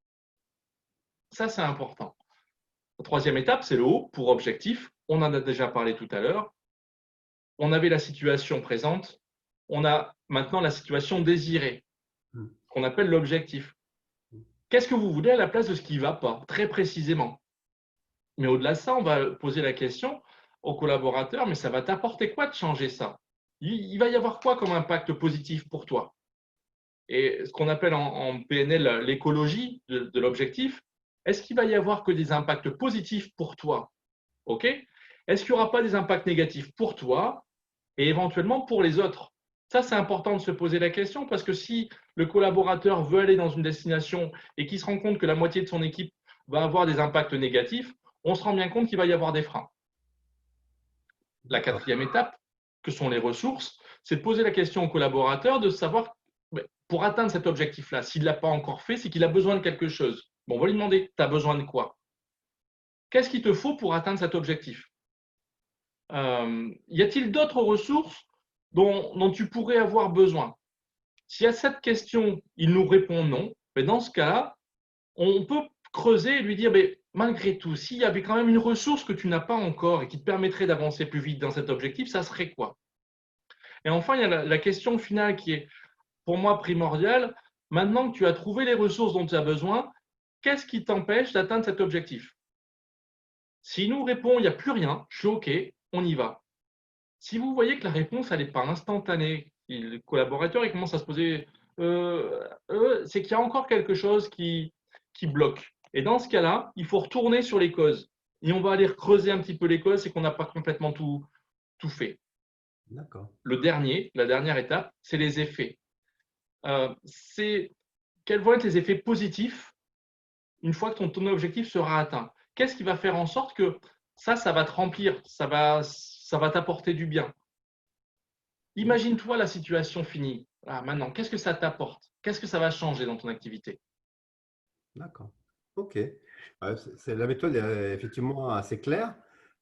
Ça, c'est important. La troisième étape, c'est le haut pour objectif. On en a déjà parlé tout à l'heure. On avait la situation présente. On a maintenant la situation désirée, Mhm. qu'on appelle l'objectif. Qu'est-ce que vous voulez à la place de ce qui ne va pas, très précisément? Mais au-delà de ça, on va poser la question aux collaborateurs, mais ça va t'apporter quoi de changer ça? Il va y avoir quoi comme impact positif pour toi? Et ce qu'on appelle en PNL l'écologie de l'objectif, est-ce qu'il va y avoir que des impacts positifs pour toi? OK? Est-ce qu'il n'y aura pas des impacts négatifs pour toi et éventuellement pour les autres? Ça, c'est important de se poser la question parce que si le collaborateur veut aller dans une destination et qu'il se rend compte que la moitié de son équipe va avoir des impacts négatifs, on se rend bien compte qu'il va y avoir des freins. La D'accord. quatrième étape, que sont les ressources, c'est de poser la question au collaborateur de savoir, pour atteindre cet objectif-là, s'il ne l'a pas encore fait, c'est qu'il a besoin de quelque chose. Bon, on va lui demander, tu as besoin de quoi? Qu'est-ce qu'il te faut pour atteindre cet objectif? Y a-t-il d'autres ressources dont tu pourrais avoir besoin? Si à cette question, il nous répond non, mais dans ce cas-là, on peut creuser et lui dire, mais malgré tout, s'il y avait quand même une ressource que tu n'as pas encore et qui te permettrait d'avancer plus vite dans cet objectif, ça serait quoi? Et enfin, il y a la question finale qui est pour moi primordiale. Maintenant que tu as trouvé les ressources dont tu as besoin, qu'est-ce qui t'empêche d'atteindre cet objectif? S'il nous répond, il n'y a plus rien, je suis OK, on y va. Si vous voyez que la réponse, elle n'est pas instantanée, et le collaborateur il commence à se poser, c'est qu'il y a encore quelque chose qui bloque. Et dans ce cas-là, il faut retourner sur les causes. Et on va aller creuser un petit peu les causes, c'est qu'on n'a pas complètement tout fait. D'accord. La dernière étape, c'est les effets. C'est quels vont être les effets positifs une fois que ton objectif sera atteint? Qu'est-ce qui va faire en sorte que ça va te remplir, ça va t'apporter du bien? Imagine-toi la situation finie. Maintenant, qu'est-ce que ça t'apporte? Qu'est-ce que ça va changer dans ton activité? D'accord. Ok. La méthode est effectivement assez claire.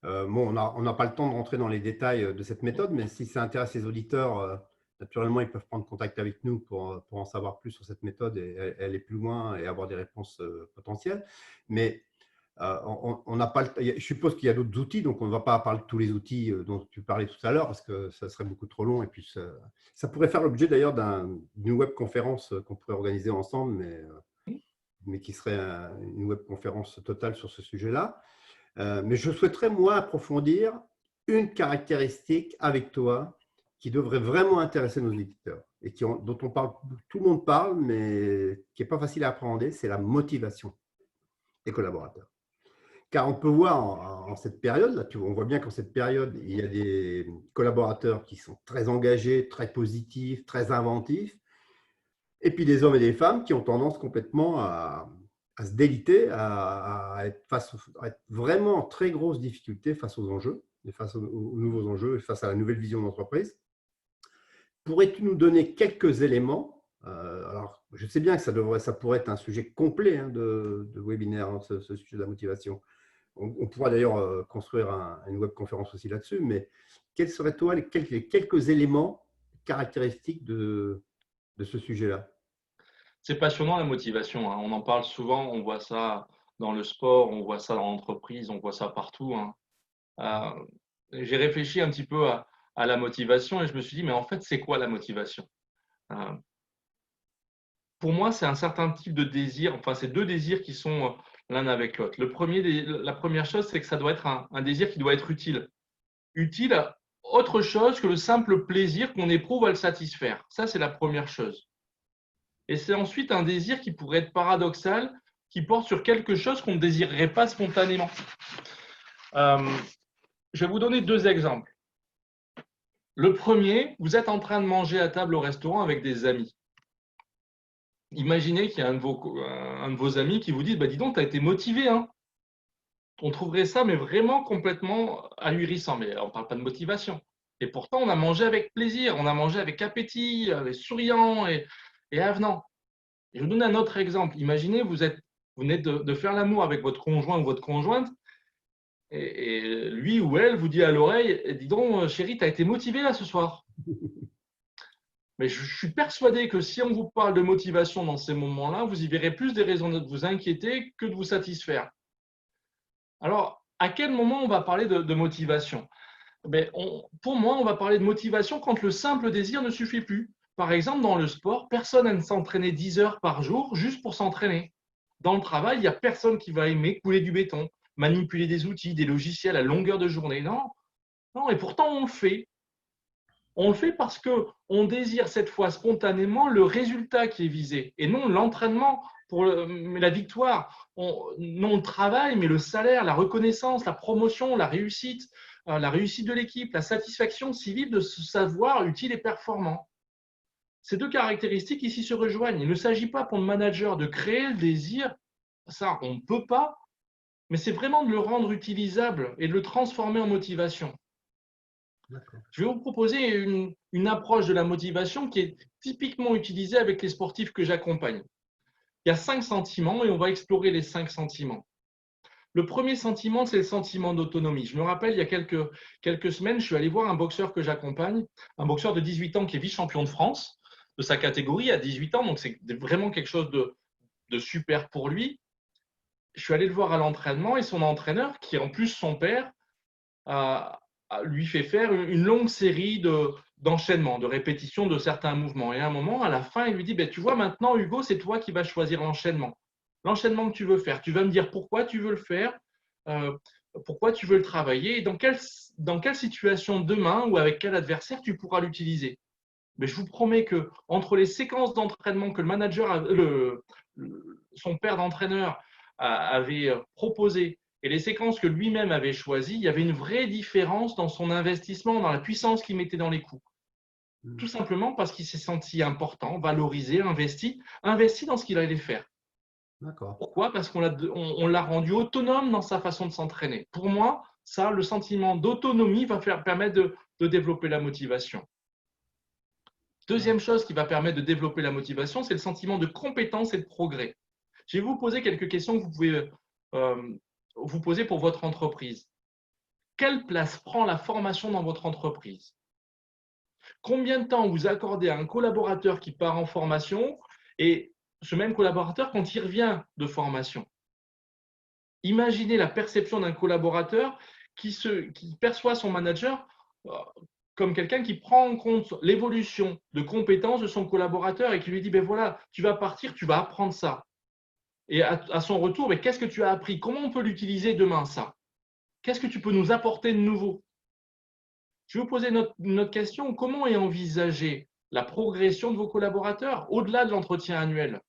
Bon, on n'a pas le temps de rentrer dans les détails de cette méthode, mais si ça intéresse les auditeurs, naturellement, ils peuvent prendre contact avec nous pour en savoir plus sur cette méthode et aller plus loin et avoir des réponses potentielles. Mais on n'a pas je suppose qu'il y a d'autres outils, donc on ne va pas parler de tous les outils dont tu parlais tout à l'heure parce que ça serait beaucoup trop long et puis ça pourrait faire l'objet d'ailleurs d'une webconférence qu'on pourrait organiser ensemble, mais qui serait une webconférence totale sur ce sujet-là. Mais je souhaiterais, moi, approfondir une caractéristique avec toi qui devrait vraiment intéresser nos éditeurs et dont on parle, tout le monde parle, mais qui n'est pas facile à appréhender, c'est la motivation des collaborateurs. Car on peut voir en cette période, là, on voit bien qu'en cette période, il y a des collaborateurs qui sont très engagés, très positifs, très inventifs, et puis des hommes et des femmes qui ont tendance complètement à se déliter, à être vraiment en très grosse difficulté face aux enjeux, et face aux nouveaux enjeux, et face à la nouvelle vision d'entreprise. Pourrais-tu nous donner quelques éléments? Alors, je sais bien que ça pourrait être un sujet complet de webinaire, hein, ce sujet de la motivation. On pourra d'ailleurs construire une webconférence aussi là-dessus, mais quels seraient, toi, les quelques éléments caractéristiques de ce sujet-là? C'est passionnant la motivation, hein. On en parle souvent, on voit ça dans le sport, on voit ça dans l'entreprise, on voit ça partout, hein. J'ai réfléchi un petit peu à la motivation et je me suis dit, mais en fait, c'est quoi la motivation? Euh, pour moi, c'est un certain type de désir, enfin, c'est deux désirs qui sont l'un avec l'autre. La première chose, c'est que ça doit être un désir qui doit être utile. Utile à autre chose que le simple plaisir qu'on éprouve à le satisfaire. Ça, c'est la première chose. Et c'est ensuite un désir qui pourrait être paradoxal, qui porte sur quelque chose qu'on ne désirerait pas spontanément. Je vais vous donner deux exemples. Le premier, vous êtes en train de manger à table au restaurant avec des amis. Imaginez qu'il y a un de vos amis qui vous dit, bah, dis donc, tu as été motivé, hein. On trouverait ça, mais vraiment complètement ahurissant. Mais on ne parle pas de motivation. Et pourtant, on a mangé avec plaisir, on a mangé avec appétit, souriant et avenant. Je vous donne un autre exemple. Imaginez, vous venez de faire l'amour avec votre conjoint ou votre conjointe, et lui ou elle vous dit à l'oreille, dis donc, chérie, tu as été motivé là ce soir. Mais je suis persuadé que si on vous parle de motivation dans ces moments-là, vous y verrez plus des raisons de vous inquiéter que de vous satisfaire. Alors, à quel moment on va parler de motivation? Pour moi, on va parler de motivation quand le simple désir ne suffit plus. Par exemple, dans le sport, personne n'aime s'entraîner 10 heures par jour juste pour s'entraîner. Dans le travail, il n'y a personne qui va aimer couler du béton, manipuler des outils, des logiciels à longueur de journée. Non, non, et pourtant on le fait. On le fait parce qu'on désire cette fois spontanément le résultat qui est visé et non l'entraînement pour la victoire. Non le travail, mais le salaire, la reconnaissance, la promotion, la réussite de l'équipe, la satisfaction civile de se savoir utile et performant. Ces deux caractéristiques ici se rejoignent. Il ne s'agit pas pour le manager de créer le désir, ça on ne peut pas, mais c'est vraiment de le rendre utilisable et de le transformer en motivation. Je vais vous proposer une approche de la motivation qui est typiquement utilisée avec les sportifs que j'accompagne. Il y a 5 sentiments et on va explorer les 5 sentiments. Le premier sentiment, c'est le sentiment d'autonomie. Je me rappelle, il y a quelques semaines, je suis allé voir un boxeur que j'accompagne, un boxeur de 18 ans qui est vice-champion de France de sa catégorie à 18 ans, donc c'est vraiment quelque chose de super pour lui. Je suis allé le voir à l'entraînement et son entraîneur, qui est en plus son père, lui fait faire une longue série d'enchaînements, de répétitions de certains mouvements. Et à un moment, à la fin, il lui dit, tu vois, maintenant, Hugo, c'est toi qui vas choisir l'enchaînement. L'enchaînement que tu veux faire. Tu vas me dire pourquoi tu veux le faire, pourquoi tu veux le travailler et dans quelle situation demain ou avec quel adversaire tu pourras l'utiliser. Mais je vous promets que entre les séquences d'entraînement que le manager, son père d'entraîneur avait proposées et les séquences que lui-même avait choisies, il y avait une vraie différence dans son investissement, dans la puissance qu'il mettait dans les coups. Tout simplement parce qu'il s'est senti important, valorisé, investi dans ce qu'il allait faire. Pourquoi? Parce qu'on l'a rendu autonome dans sa façon de s'entraîner. Pour moi, ça, le sentiment d'autonomie va permettre de développer la motivation. Deuxième chose qui va permettre de développer la motivation, c'est le sentiment de compétence et de progrès. Je vais vous poser quelques questions que vous pouvez vous poser pour votre entreprise. Quelle place prend la formation dans votre entreprise? Combien de temps vous accordez à un collaborateur qui part en formation et ce même collaborateur quand il revient de formation? Imaginez la perception d'un collaborateur qui perçoit son manager comme quelqu'un qui prend en compte l'évolution de compétences de son collaborateur et qui lui dit, ben voilà, tu vas partir, tu vas apprendre ça. Et à son retour, mais qu'est-ce que tu as appris? Comment on peut l'utiliser demain, ça? Qu'est-ce que tu peux nous apporter de nouveau? Je vais vous poser une autre question. Comment est envisagée la progression de vos collaborateurs au-delà de l'entretien annuel?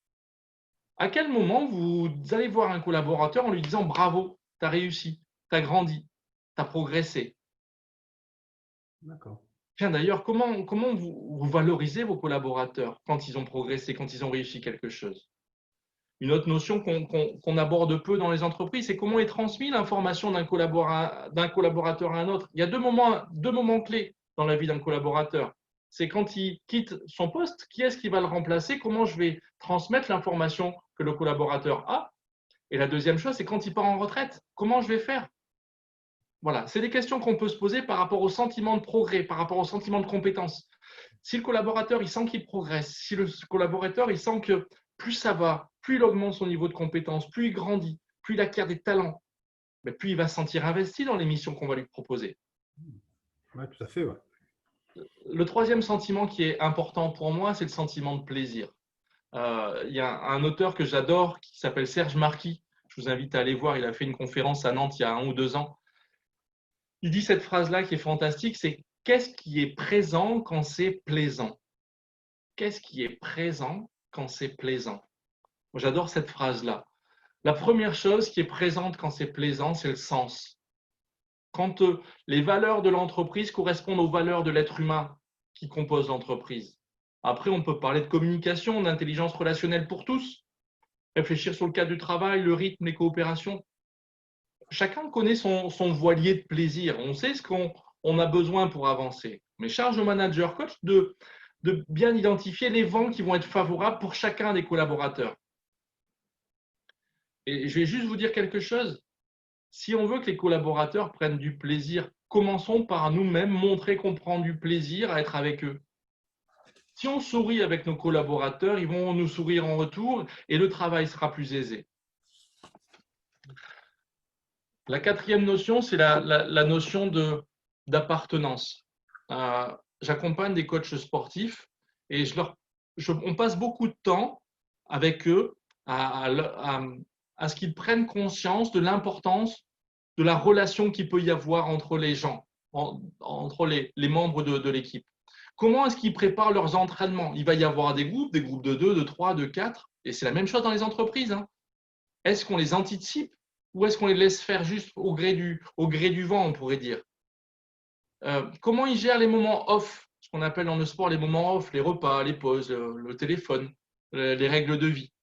À quel moment vous allez voir un collaborateur en lui disant bravo, tu as réussi, tu as grandi, tu as progressé? D'accord. Tiens, d'ailleurs, comment vous valorisez vos collaborateurs quand ils ont progressé, quand ils ont réussi quelque chose? Une autre notion qu'on aborde peu dans les entreprises, c'est comment est transmise l'information d'un collaborateur à un autre. Il y a deux moments clés dans la vie d'un collaborateur. C'est quand il quitte son poste, qui est-ce qui va le remplacer? Comment je vais transmettre l'information que le collaborateur a? Et la deuxième chose, c'est quand il part en retraite, comment je vais faire? Voilà, c'est des questions qu'on peut se poser par rapport au sentiment de progrès, par rapport au sentiment de compétence. Si le collaborateur il sent qu'il progresse, si le collaborateur il sent que plus ça va, plus il augmente son niveau de compétence, plus il grandit, plus il acquiert des talents, mais plus il va se sentir investi dans les missions qu'on va lui proposer. Oui, tout à fait. Ouais. Le troisième sentiment qui est important pour moi, c'est le sentiment de plaisir. Il y a un auteur que j'adore qui s'appelle Serge Marquis. Je vous invite à aller voir. Il a fait une conférence à Nantes il y a 1 ou 2 ans. Il dit cette phrase-là qui est fantastique, c'est « Qu'est-ce qui est présent quand c'est plaisant ?» Qu'est-ce qui est présent quand c'est plaisant? J'adore cette phrase-là. La première chose qui est présente quand c'est plaisant, c'est le sens. Quand les valeurs de l'entreprise correspondent aux valeurs de l'être humain qui compose l'entreprise. Après, on peut parler de communication, d'intelligence relationnelle pour tous, réfléchir sur le cadre du travail, le rythme, les coopérations. Chacun connaît son voilier de plaisir. On sait ce qu'on a besoin pour avancer. Mais charge au manager coach de bien identifier les vents qui vont être favorables pour chacun des collaborateurs. Et je vais juste vous dire quelque chose. Si on veut que les collaborateurs prennent du plaisir, commençons par nous-mêmes montrer qu'on prend du plaisir à être avec eux. Si on sourit avec nos collaborateurs, ils vont nous sourire en retour et le travail sera plus aisé. La quatrième notion, c'est la notion d'appartenance. J'accompagne des coachs sportifs et on passe beaucoup de temps avec eux à ce qu'ils prennent conscience de l'importance de la relation qu'il peut y avoir entre les gens, entre les membres de l'équipe. Comment est-ce qu'ils préparent leurs entraînements? Il va y avoir des groupes de 2, de 3, de 4, et c'est la même chose dans les entreprises. Est-ce qu'on les anticipe ou est-ce qu'on les laisse faire juste au gré du vent, on pourrait dire? Comment ils gèrent les moments off, ce qu'on appelle dans le sport les moments off, les repas, les pauses, le téléphone, les règles de vie?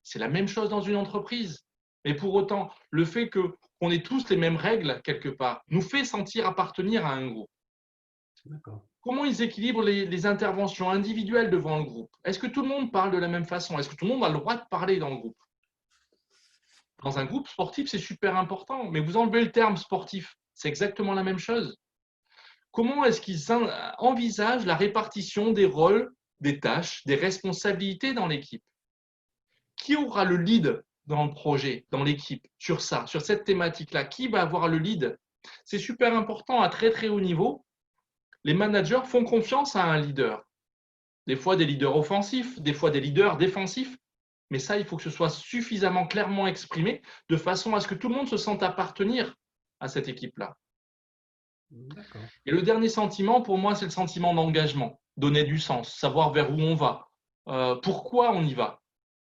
C'est la même chose dans une entreprise. Mais pour autant, le fait qu'on ait tous les mêmes règles, quelque part, nous fait sentir appartenir à un groupe. Comment ils équilibrent les interventions individuelles devant le groupe? Est-ce que tout le monde parle de la même façon? Est-ce que tout le monde a le droit de parler dans le groupe? Dans un groupe sportif, c'est super important, mais vous enlevez le terme sportif, c'est exactement la même chose. Comment est-ce qu'ils envisagent la répartition des rôles, des tâches, des responsabilités dans l'équipe? Qui aura le lead dans le projet, dans l'équipe, sur ça, sur cette thématique-là? Qui va avoir le lead? C'est super important à très très haut niveau. Les managers font confiance à un leader. Des fois des leaders offensifs, des fois des leaders défensifs. Mais ça, il faut que ce soit suffisamment clairement exprimé de façon à ce que tout le monde se sente appartenir à cette équipe-là. Et le dernier sentiment, pour moi, c'est le sentiment d'engagement, donner du sens, savoir vers où on va, pourquoi on y va,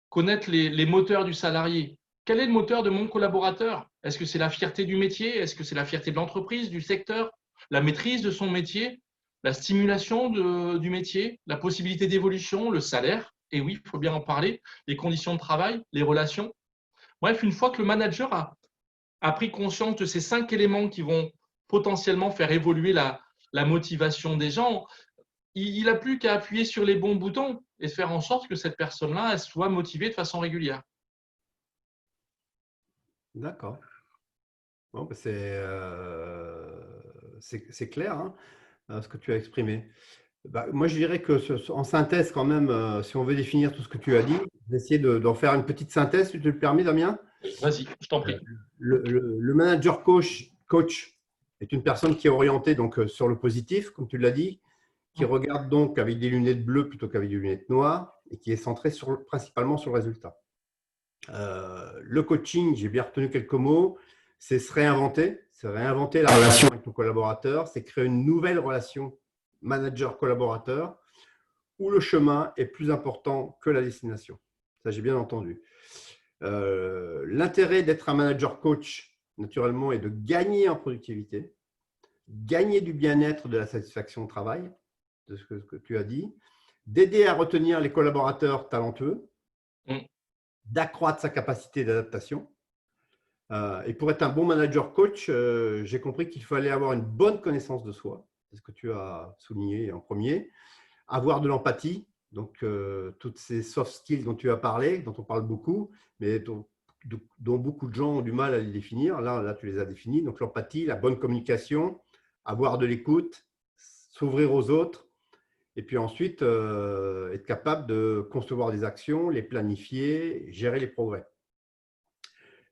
connaître les moteurs du salarié. Quel est le moteur de mon collaborateur? Est-ce que c'est la fierté du métier? Est-ce que c'est la fierté de l'entreprise, du secteur, la maîtrise de son métier, la stimulation du métier, la possibilité d'évolution, le salaire? Et oui, il faut bien en parler, les conditions de travail, les relations. Bref, une fois que le manager a pris conscience de ces 5 éléments qui vont potentiellement faire évoluer la motivation des gens, il n'a plus qu'à appuyer sur les bons boutons et faire en sorte que cette personne-là soit motivée de façon régulière. D'accord. Bon, ben, c'est clair, hein, ce que tu as exprimé. Bah, moi, je dirais que en synthèse, quand même, si on veut définir tout ce que tu as dit, je vais essayer d'en faire une petite synthèse, si tu te le permets, Damien. Vas-y, je t'en Euh, prie. le manager coach est une personne qui est orientée donc, sur le positif, comme tu l'as dit, qui regarde donc avec des lunettes bleues plutôt qu'avec des lunettes noires et qui est centré principalement sur le résultat. Le coaching, j'ai bien retenu quelques mots, c'est se réinventer, la relation avec ton collaborateur, c'est créer une nouvelle relation manager-collaborateur où le chemin est plus important que la destination. Ça, j'ai bien entendu. L'intérêt d'être un manager coach, naturellement, est de gagner en productivité, gagner du bien-être, de la satisfaction au travail, de ce que tu as dit, d'aider à retenir les collaborateurs talentueux, Mm. d'accroître sa capacité d'adaptation. Et pour être un bon manager coach, j'ai compris qu'il fallait avoir une bonne connaissance de soi, c'est ce que tu as souligné en premier, avoir de l'empathie, donc toutes ces soft skills dont tu as parlé, dont on parle beaucoup, mais dont beaucoup de gens ont du mal à les définir. Là, tu les as définis. Donc l'empathie, la bonne communication, avoir de l'écoute, s'ouvrir aux autres, et puis ensuite être capable de concevoir des actions, les planifier, gérer les progrès.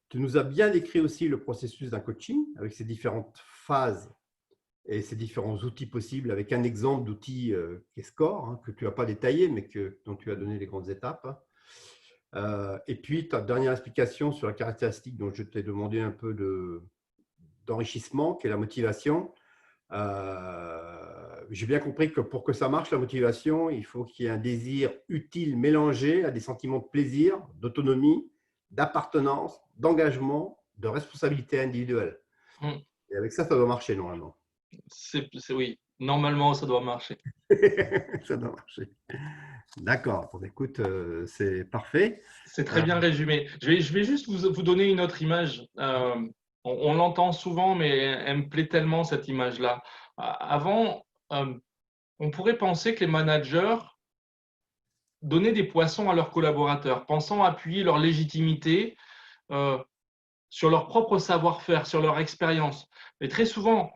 Tu nous as bien décrit aussi le processus d'un coaching avec ses différentes phases et ces différents outils possibles, avec un exemple d'outil qui est SCORE, hein, que tu n'as pas détaillé, mais dont tu as donné les grandes étapes. Et puis, ta dernière explication sur la caractéristique dont je t'ai demandé un peu d'enrichissement, qui est la motivation. J'ai bien compris que pour que ça marche, la motivation, il faut qu'il y ait un désir utile mélangé à des sentiments de plaisir, d'autonomie, d'appartenance, d'engagement, de responsabilité individuelle. Mm. Et avec ça, ça doit marcher normalement. Oui, normalement, ça doit marcher. Ça doit marcher. D'accord. Bon, écoute, c'est parfait. C'est très Euh, bien résumé. Je vais juste vous donner une autre image. On l'entend souvent, mais elle me plaît tellement, cette image-là. Avant, on pourrait penser que les managers donnaient des poissons à leurs collaborateurs, pensant appuyer leur légitimité euh, sur leur propre savoir-faire, sur leur expérience. Mais très souvent,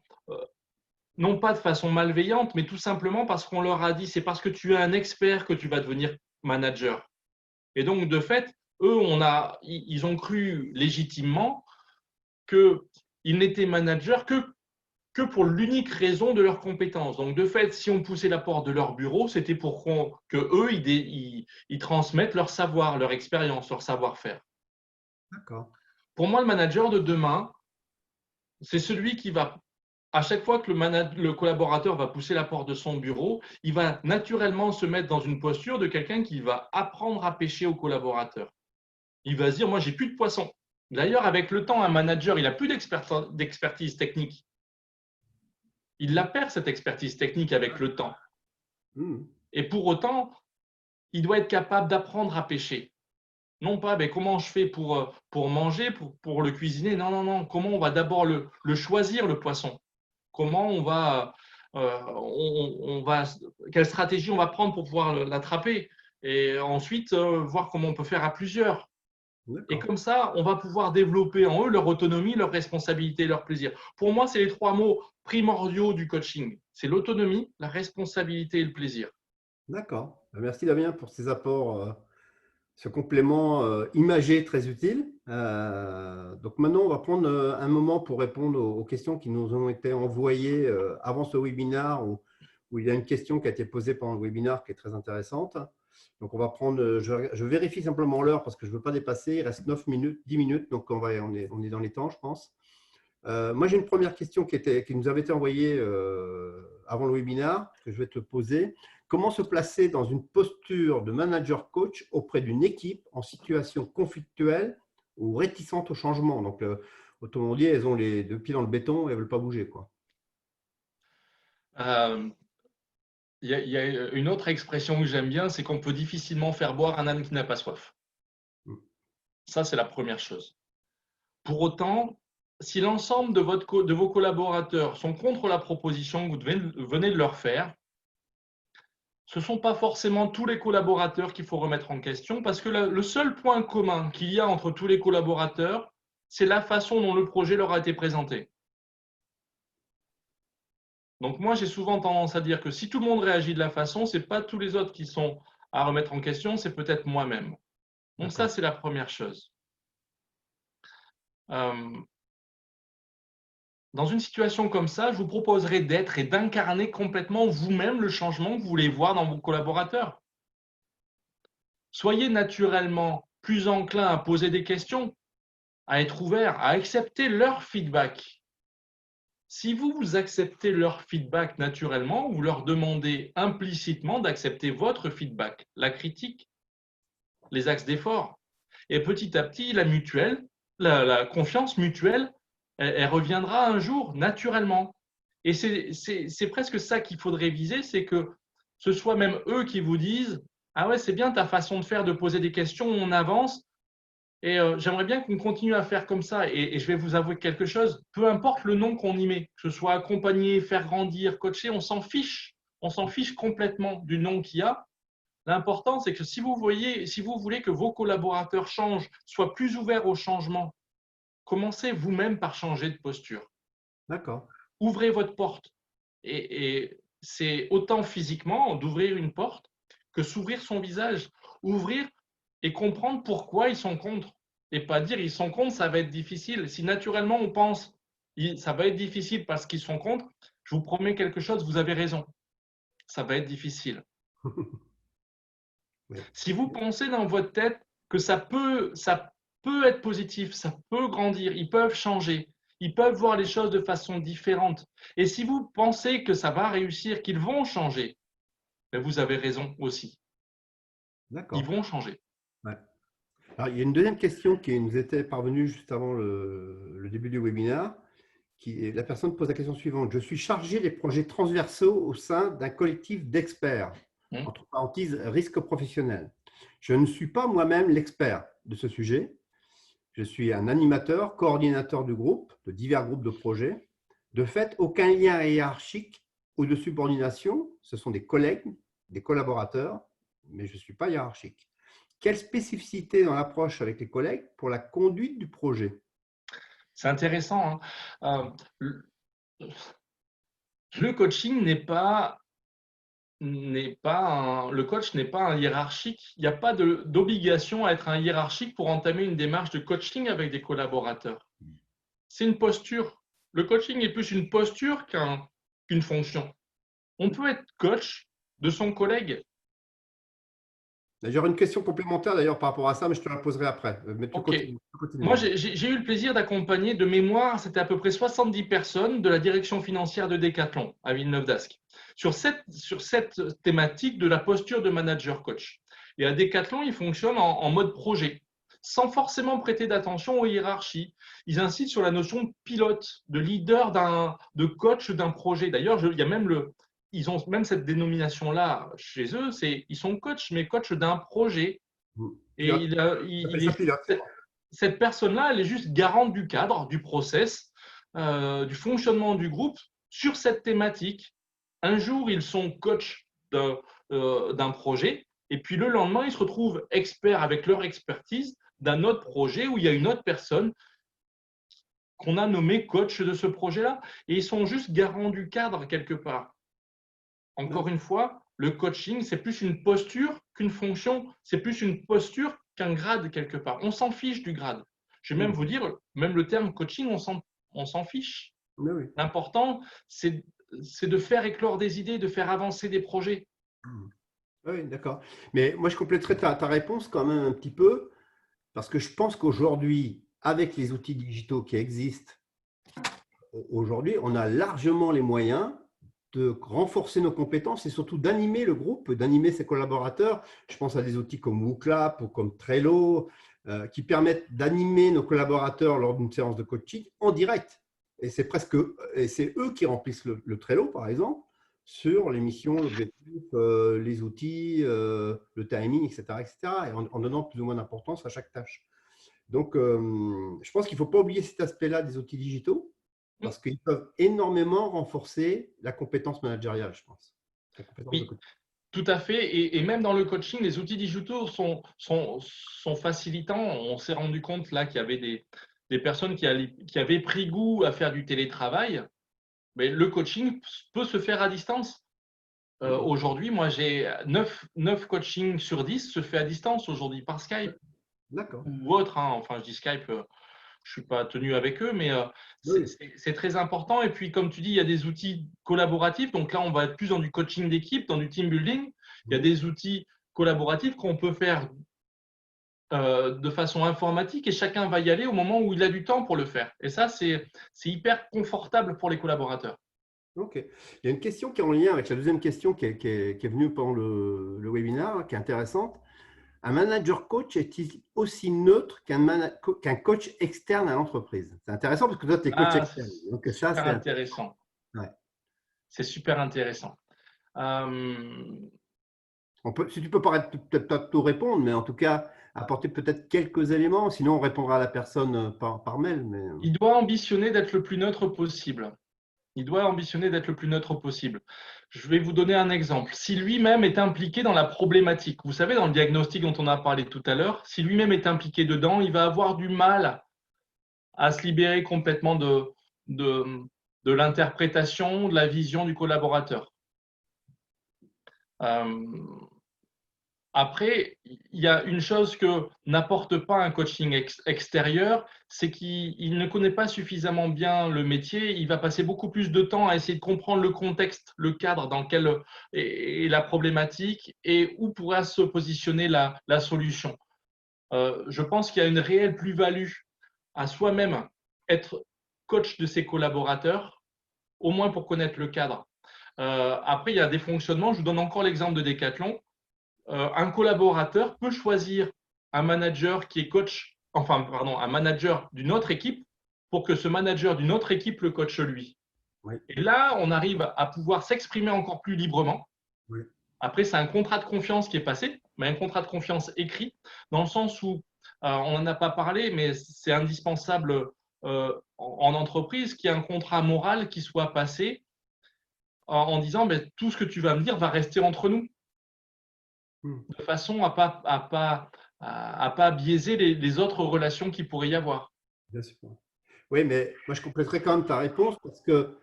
non pas de façon malveillante, mais tout simplement parce qu'on leur a dit c'est parce que tu es un expert que tu vas devenir manager. Et donc, de fait, eux, ils ont cru légitimement qu'ils n'étaient managers que pour l'unique raison de leurs compétences. Donc, de fait, si on poussait la porte de leur bureau, c'était pour que eux, ils transmettent leur savoir, leur expérience, leur savoir-faire. d'accord. Pour moi, le manager de demain, c'est celui qui va, à chaque fois que le collaborateur va pousser la porte de son bureau, il va naturellement se mettre dans une posture de quelqu'un qui va apprendre à pêcher au collaborateur. Il va se dire, moi, j'ai plus de poisson. D'ailleurs, avec le temps, un manager, il n'a plus d'expertise technique. Il la perd, cette expertise technique, avec le temps. Mmh. Et pour autant, il doit être capable d'apprendre à pêcher. Non pas, ben, comment je fais pour manger, pour le cuisiner. Non, non, non. Comment on va d'abord le choisir, le poisson. Comment on va, quelle stratégie on va prendre pour pouvoir l'attraper. Et ensuite, voir comment on peut faire à plusieurs. Et D'accord. comme ça, on va pouvoir développer en eux leur autonomie, leur responsabilité, leur plaisir. Pour moi, c'est les trois mots primordiaux du coaching. C'est l'autonomie, la responsabilité et le plaisir. D'accord. Merci Damien pour ces apports, ce complément imagé très utile. Donc maintenant, on va prendre un moment pour répondre aux questions qui nous ont été envoyées avant ce webinaire où il y a une question qui a été posée pendant le webinaire qui est très intéressante. Donc on va prendre, je vérifie simplement l'heure parce que je ne veux pas dépasser. Il reste 9 minutes, 10 minutes, donc on est dans les temps, je pense. Moi, j'ai une première question qui nous avait été envoyée avant le webinaire, que je vais te poser. Comment se placer dans une posture de manager-coach auprès d'une équipe en situation conflictuelle ou réticente au changement? Donc, autrement dit, elles ont les deux pieds dans le béton et elles ne veulent pas bouger, quoi. Il y a une autre expression que j'aime bien, c'est qu'on peut difficilement faire boire un âne qui n'a pas soif. Mm. Ça, c'est la première chose. Pour autant, si l'ensemble de vos collaborateurs sont contre la proposition que vous venez de leur faire, ce ne sont pas forcément tous les collaborateurs qu'il faut remettre en question parce que le seul point commun qu'il y a entre tous les collaborateurs, c'est la façon dont le projet leur a été présenté. Donc moi, j'ai souvent tendance à dire que si tout le monde réagit de la façon, ce n'est pas tous les autres qui sont à remettre en question, c'est peut-être moi-même. Donc ça, c'est la première chose. Dans une situation comme ça, je vous proposerai d'être et d'incarner complètement vous-même le changement que vous voulez voir dans vos collaborateurs. Soyez naturellement plus enclin à poser des questions, à être ouvert, à accepter leur feedback. Si vous acceptez leur feedback naturellement, vous leur demandez implicitement d'accepter votre feedback, la critique, les axes d'effort. Et petit à petit, la confiance mutuelle, elle reviendra un jour naturellement. Et c'est presque ça qu'il faudrait viser, c'est que ce soit même eux qui vous disent « Ah ouais, c'est bien ta façon de faire, de poser des questions, on avance. Et j'aimerais bien qu'on continue à faire comme ça. » Et je vais vous avouer quelque chose, peu importe le nom qu'on y met, que ce soit accompagner, faire grandir, coacher, on s'en fiche. On s'en fiche complètement du nom qu'il y a. L'important, c'est que si vous voulez que vos collaborateurs changent, soient plus ouverts au changement, commencez vous-même par changer de posture. D'accord. Ouvrez votre porte. Et c'est autant physiquement d'ouvrir une porte que s'ouvrir son visage. Ouvrir et comprendre pourquoi ils sont contre. Et pas dire ils sont contre, ça va être difficile. Si naturellement on pense ça va être difficile parce qu'ils sont contre, je vous promets quelque chose, vous avez raison. Ça va être difficile. Oui. Si vous pensez dans votre tête que ça peut être positif, ça peut grandir, ils peuvent changer, ils peuvent voir les choses de façon différente. Et si vous pensez que ça va réussir, qu'ils vont changer, ben vous avez raison aussi. Ils vont changer. Ouais. Alors, il y a une deuxième question qui nous était parvenue juste avant le début du webinaire. La personne pose la question suivante. Je suis chargé des projets transversaux au sein d'un collectif d'experts, entre parenthèses, risque professionnel. Je ne suis pas moi-même l'expert de ce sujet. Je suis un animateur, coordinateur du groupe, de divers groupes de projets. De fait, aucun lien hiérarchique ou de subordination. Ce sont des collègues, des collaborateurs, mais je ne suis pas hiérarchique. Quelle spécificité dans l'approche avec les collègues pour la conduite du projet? C'est intéressant. Le coaching le coach n'est pas un hiérarchique. Il n'y a pas d'obligation à être un hiérarchique pour entamer une démarche de coaching avec des collaborateurs. C'est une posture. Le coaching est plus une posture qu'une fonction. On peut être coach de son collègue. J'aurais une question complémentaire d'ailleurs par rapport à ça, mais je te la poserai après. Mais Ok. Moi, j'ai eu le plaisir d'accompagner de mémoire, c'était à peu près 70 personnes de la direction financière de Decathlon à Villeneuve-d'Ascq sur cette thématique de la posture de manager coach. Et à Decathlon, ils fonctionnent en mode projet, sans forcément prêter d'attention aux hiérarchies. Ils insistent sur la notion de pilote, de leader, de coach d'un projet. D'ailleurs, ils ont même cette dénomination-là chez eux, ils sont coach, mais coach d'un projet. Et cette personne-là, elle est juste garante du cadre, du process, du fonctionnement du groupe sur cette thématique. Un jour, ils sont coach d'un projet, et puis le lendemain, ils se retrouvent experts avec leur expertise d'un autre projet où il y a une autre personne qu'on a nommée coach de ce projet-là. Et ils sont juste garants du cadre quelque part. Encore une fois, le coaching, c'est plus une posture qu'une fonction, c'est plus une posture qu'un grade quelque part. On s'en fiche du grade. Je vais même vous dire, même le terme coaching, on s'en fiche. Oui. L'important, c'est de faire éclore des idées, de faire avancer des projets. Oui, d'accord. Mais moi, je compléterai ta réponse quand même un petit peu, parce que je pense qu'aujourd'hui, avec les outils digitaux qui existent, aujourd'hui, on a largement les moyens de renforcer nos compétences et surtout d'animer le groupe, d'animer ses collaborateurs. Je pense à des outils comme WooClap ou comme Trello, qui permettent d'animer nos collaborateurs lors d'une séance de coaching en direct. Et c'est eux qui remplissent le Trello, par exemple, sur les missions, l'objectif, les outils, le timing, etc., et en donnant plus ou moins d'importance à chaque tâche. Donc, je pense qu'il ne faut pas oublier cet aspect-là des outils digitaux, parce qu'ils peuvent énormément renforcer la compétence managériale, je pense. Oui, tout à fait. Et même dans le coaching, les outils digitaux sont facilitants. On s'est rendu compte là qu'il y avait des personnes qui avaient pris goût à faire du télétravail, mais le coaching peut se faire à distance. Aujourd'hui, moi, j'ai 9 coachings sur 10 se fait à distance aujourd'hui par Skype ou autre. Hein. Enfin, je dis Skype, je ne suis pas tenu avec eux, mais c'est très important. Et puis, comme tu dis, il y a des outils collaboratifs. Donc là, on va être plus dans du coaching d'équipe, dans du team building. Il y a des outils collaboratifs qu'on peut faire de façon informatique et chacun va y aller au moment où il a du temps pour le faire. Et ça, c'est hyper confortable pour les collaborateurs. Ok. Il y a une question qui est en lien avec la deuxième question qui est venue pendant le webinaire, qui est intéressante. Un manager coach est-il aussi neutre qu'un coach externe à l'entreprise? C'est intéressant parce que toi, tu es coach externe. Donc, c'est ça, super intéressant. Ouais. C'est super intéressant. Si tu peux peut-être pas tout répondre, mais en tout cas, apporter peut-être quelques éléments. Sinon, on répondra à la personne par mail. Mais... Il doit ambitionner d'être le plus neutre possible. Il doit ambitionner d'être le plus neutre possible. Je vais vous donner un exemple. Si lui-même est impliqué dans la problématique, vous savez, dans le diagnostic dont on a parlé tout à l'heure, si lui-même est impliqué dedans, il va avoir du mal à se libérer complètement de l'interprétation, de la vision du collaborateur. Après, il y a une chose que n'apporte pas un coaching extérieur, c'est qu'il ne connaît pas suffisamment bien le métier. Il va passer beaucoup plus de temps à essayer de comprendre le contexte, le cadre dans lequel est la problématique et où pourra se positionner la solution. Je pense qu'il y a une réelle plus-value à soi-même être coach de ses collaborateurs, au moins pour connaître le cadre. Après, il y a des fonctionnements. Je vous donne encore l'exemple de Decathlon. Un collaborateur peut choisir un manager qui est coach, un manager d'une autre équipe pour que ce manager d'une autre équipe le coache lui. Oui. Et là, on arrive à pouvoir s'exprimer encore plus librement. Oui. Après, c'est un contrat de confiance qui est passé, mais un contrat de confiance écrit, dans le sens où on n'en a pas parlé, mais c'est indispensable en entreprise qu'il y ait un contrat moral qui soit passé en disant tout ce que tu vas me dire va rester entre nous. De façon à pas biaiser les autres relations qu'il pourrait y avoir. Bien sûr. Oui, mais moi, je compléterai quand même ta réponse parce que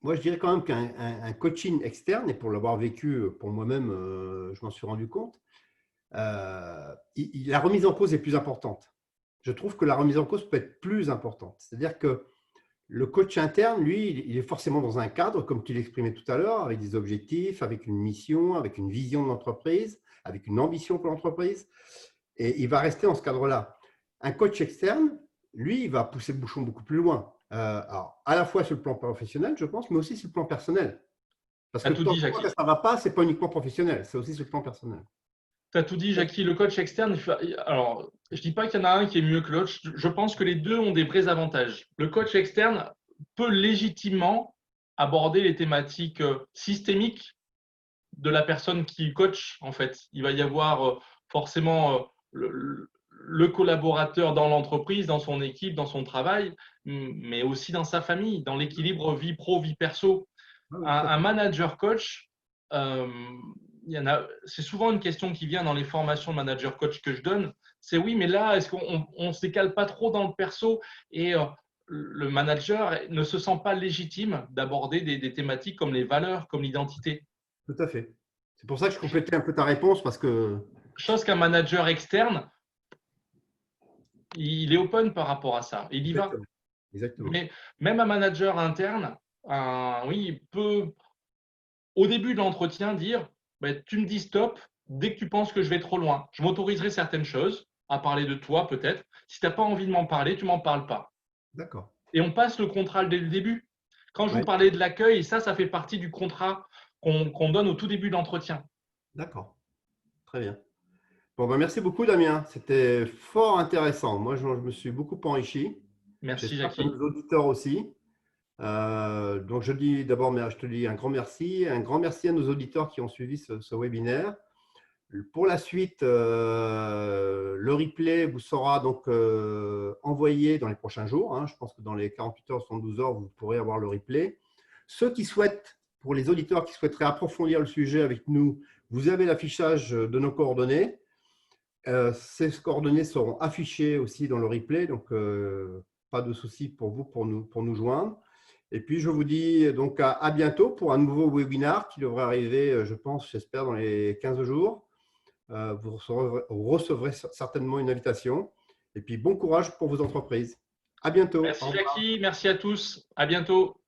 moi, je dirais quand même qu'un coaching externe, et pour l'avoir vécu pour moi-même, je m'en suis rendu compte, la remise en cause est plus importante. Je trouve que la remise en cause peut être plus importante. C'est-à-dire que le coach interne, lui, il est forcément dans un cadre, comme tu l'exprimais tout à l'heure, avec des objectifs, avec une mission, avec une vision de l'entreprise, avec une ambition pour l'entreprise. Et il va rester dans ce cadre-là. Un coach externe, lui, il va pousser le bouchon beaucoup plus loin. Alors, à la fois sur le plan professionnel, je pense, mais aussi sur le plan personnel. Parce que tant que ça ne va pas, ce n'est pas uniquement professionnel, c'est aussi sur le plan personnel. Tu as tout dit, Jackie. Le coach externe, alors, je ne dis pas qu'il y en a un qui est mieux que l'autre. Je pense que les deux ont des vrais avantages. Le coach externe peut légitimement aborder les thématiques systémiques de la personne qui coach, en fait. Il va y avoir forcément le collaborateur dans l'entreprise, dans son équipe, dans son travail, mais aussi dans sa famille, dans l'équilibre vie pro, vie perso. Un manager coach, c'est souvent une question qui vient dans les formations de manager coach que je donne. C'est oui, mais là, est-ce qu'on ne s'écale pas trop dans le perso et le manager ne se sent pas légitime d'aborder des thématiques comme les valeurs, comme l'identité. Tout à fait. C'est pour ça que je complétais un peu ta réponse parce que… Chose qu'un manager externe, il est open par rapport à ça. Il y va. Exactement. Mais même un manager interne, oui, il peut, au début de l'entretien, dire tu me dis stop dès que tu penses que je vais trop loin. Je m'autoriserai certaines choses, à parler de toi peut-être. Si tu n'as pas envie de m'en parler, tu ne m'en parles pas. D'accord. Et on passe le contrat dès le début. Quand je vous parlais de l'accueil, ça fait partie du contrat qu'on donne au tout début de l'entretien. D'accord. Très bien. Bon, merci beaucoup, Damien. C'était fort intéressant. Moi, je me suis beaucoup enrichi. Merci, Jackie. Nos auditeurs aussi. Donc, je te dis un grand merci. Un grand merci à nos auditeurs qui ont suivi ce webinaire. Pour la suite, le replay vous sera donc envoyé dans les prochains jours. Hein. Je pense que dans les 48 heures, 72 heures, vous pourrez avoir le replay. Ceux qui souhaitent, pour les auditeurs qui souhaiteraient approfondir le sujet avec nous, vous avez l'affichage de nos coordonnées. Ces coordonnées seront affichées aussi dans le replay, donc pas de souci pour vous pour nous joindre. Et puis, je vous dis donc à bientôt pour un nouveau webinar qui devrait arriver, je pense, j'espère, dans les 15 jours. Vous recevrez certainement une invitation. Et puis, bon courage pour vos entreprises. À bientôt. Merci Jackie, merci à tous. À bientôt.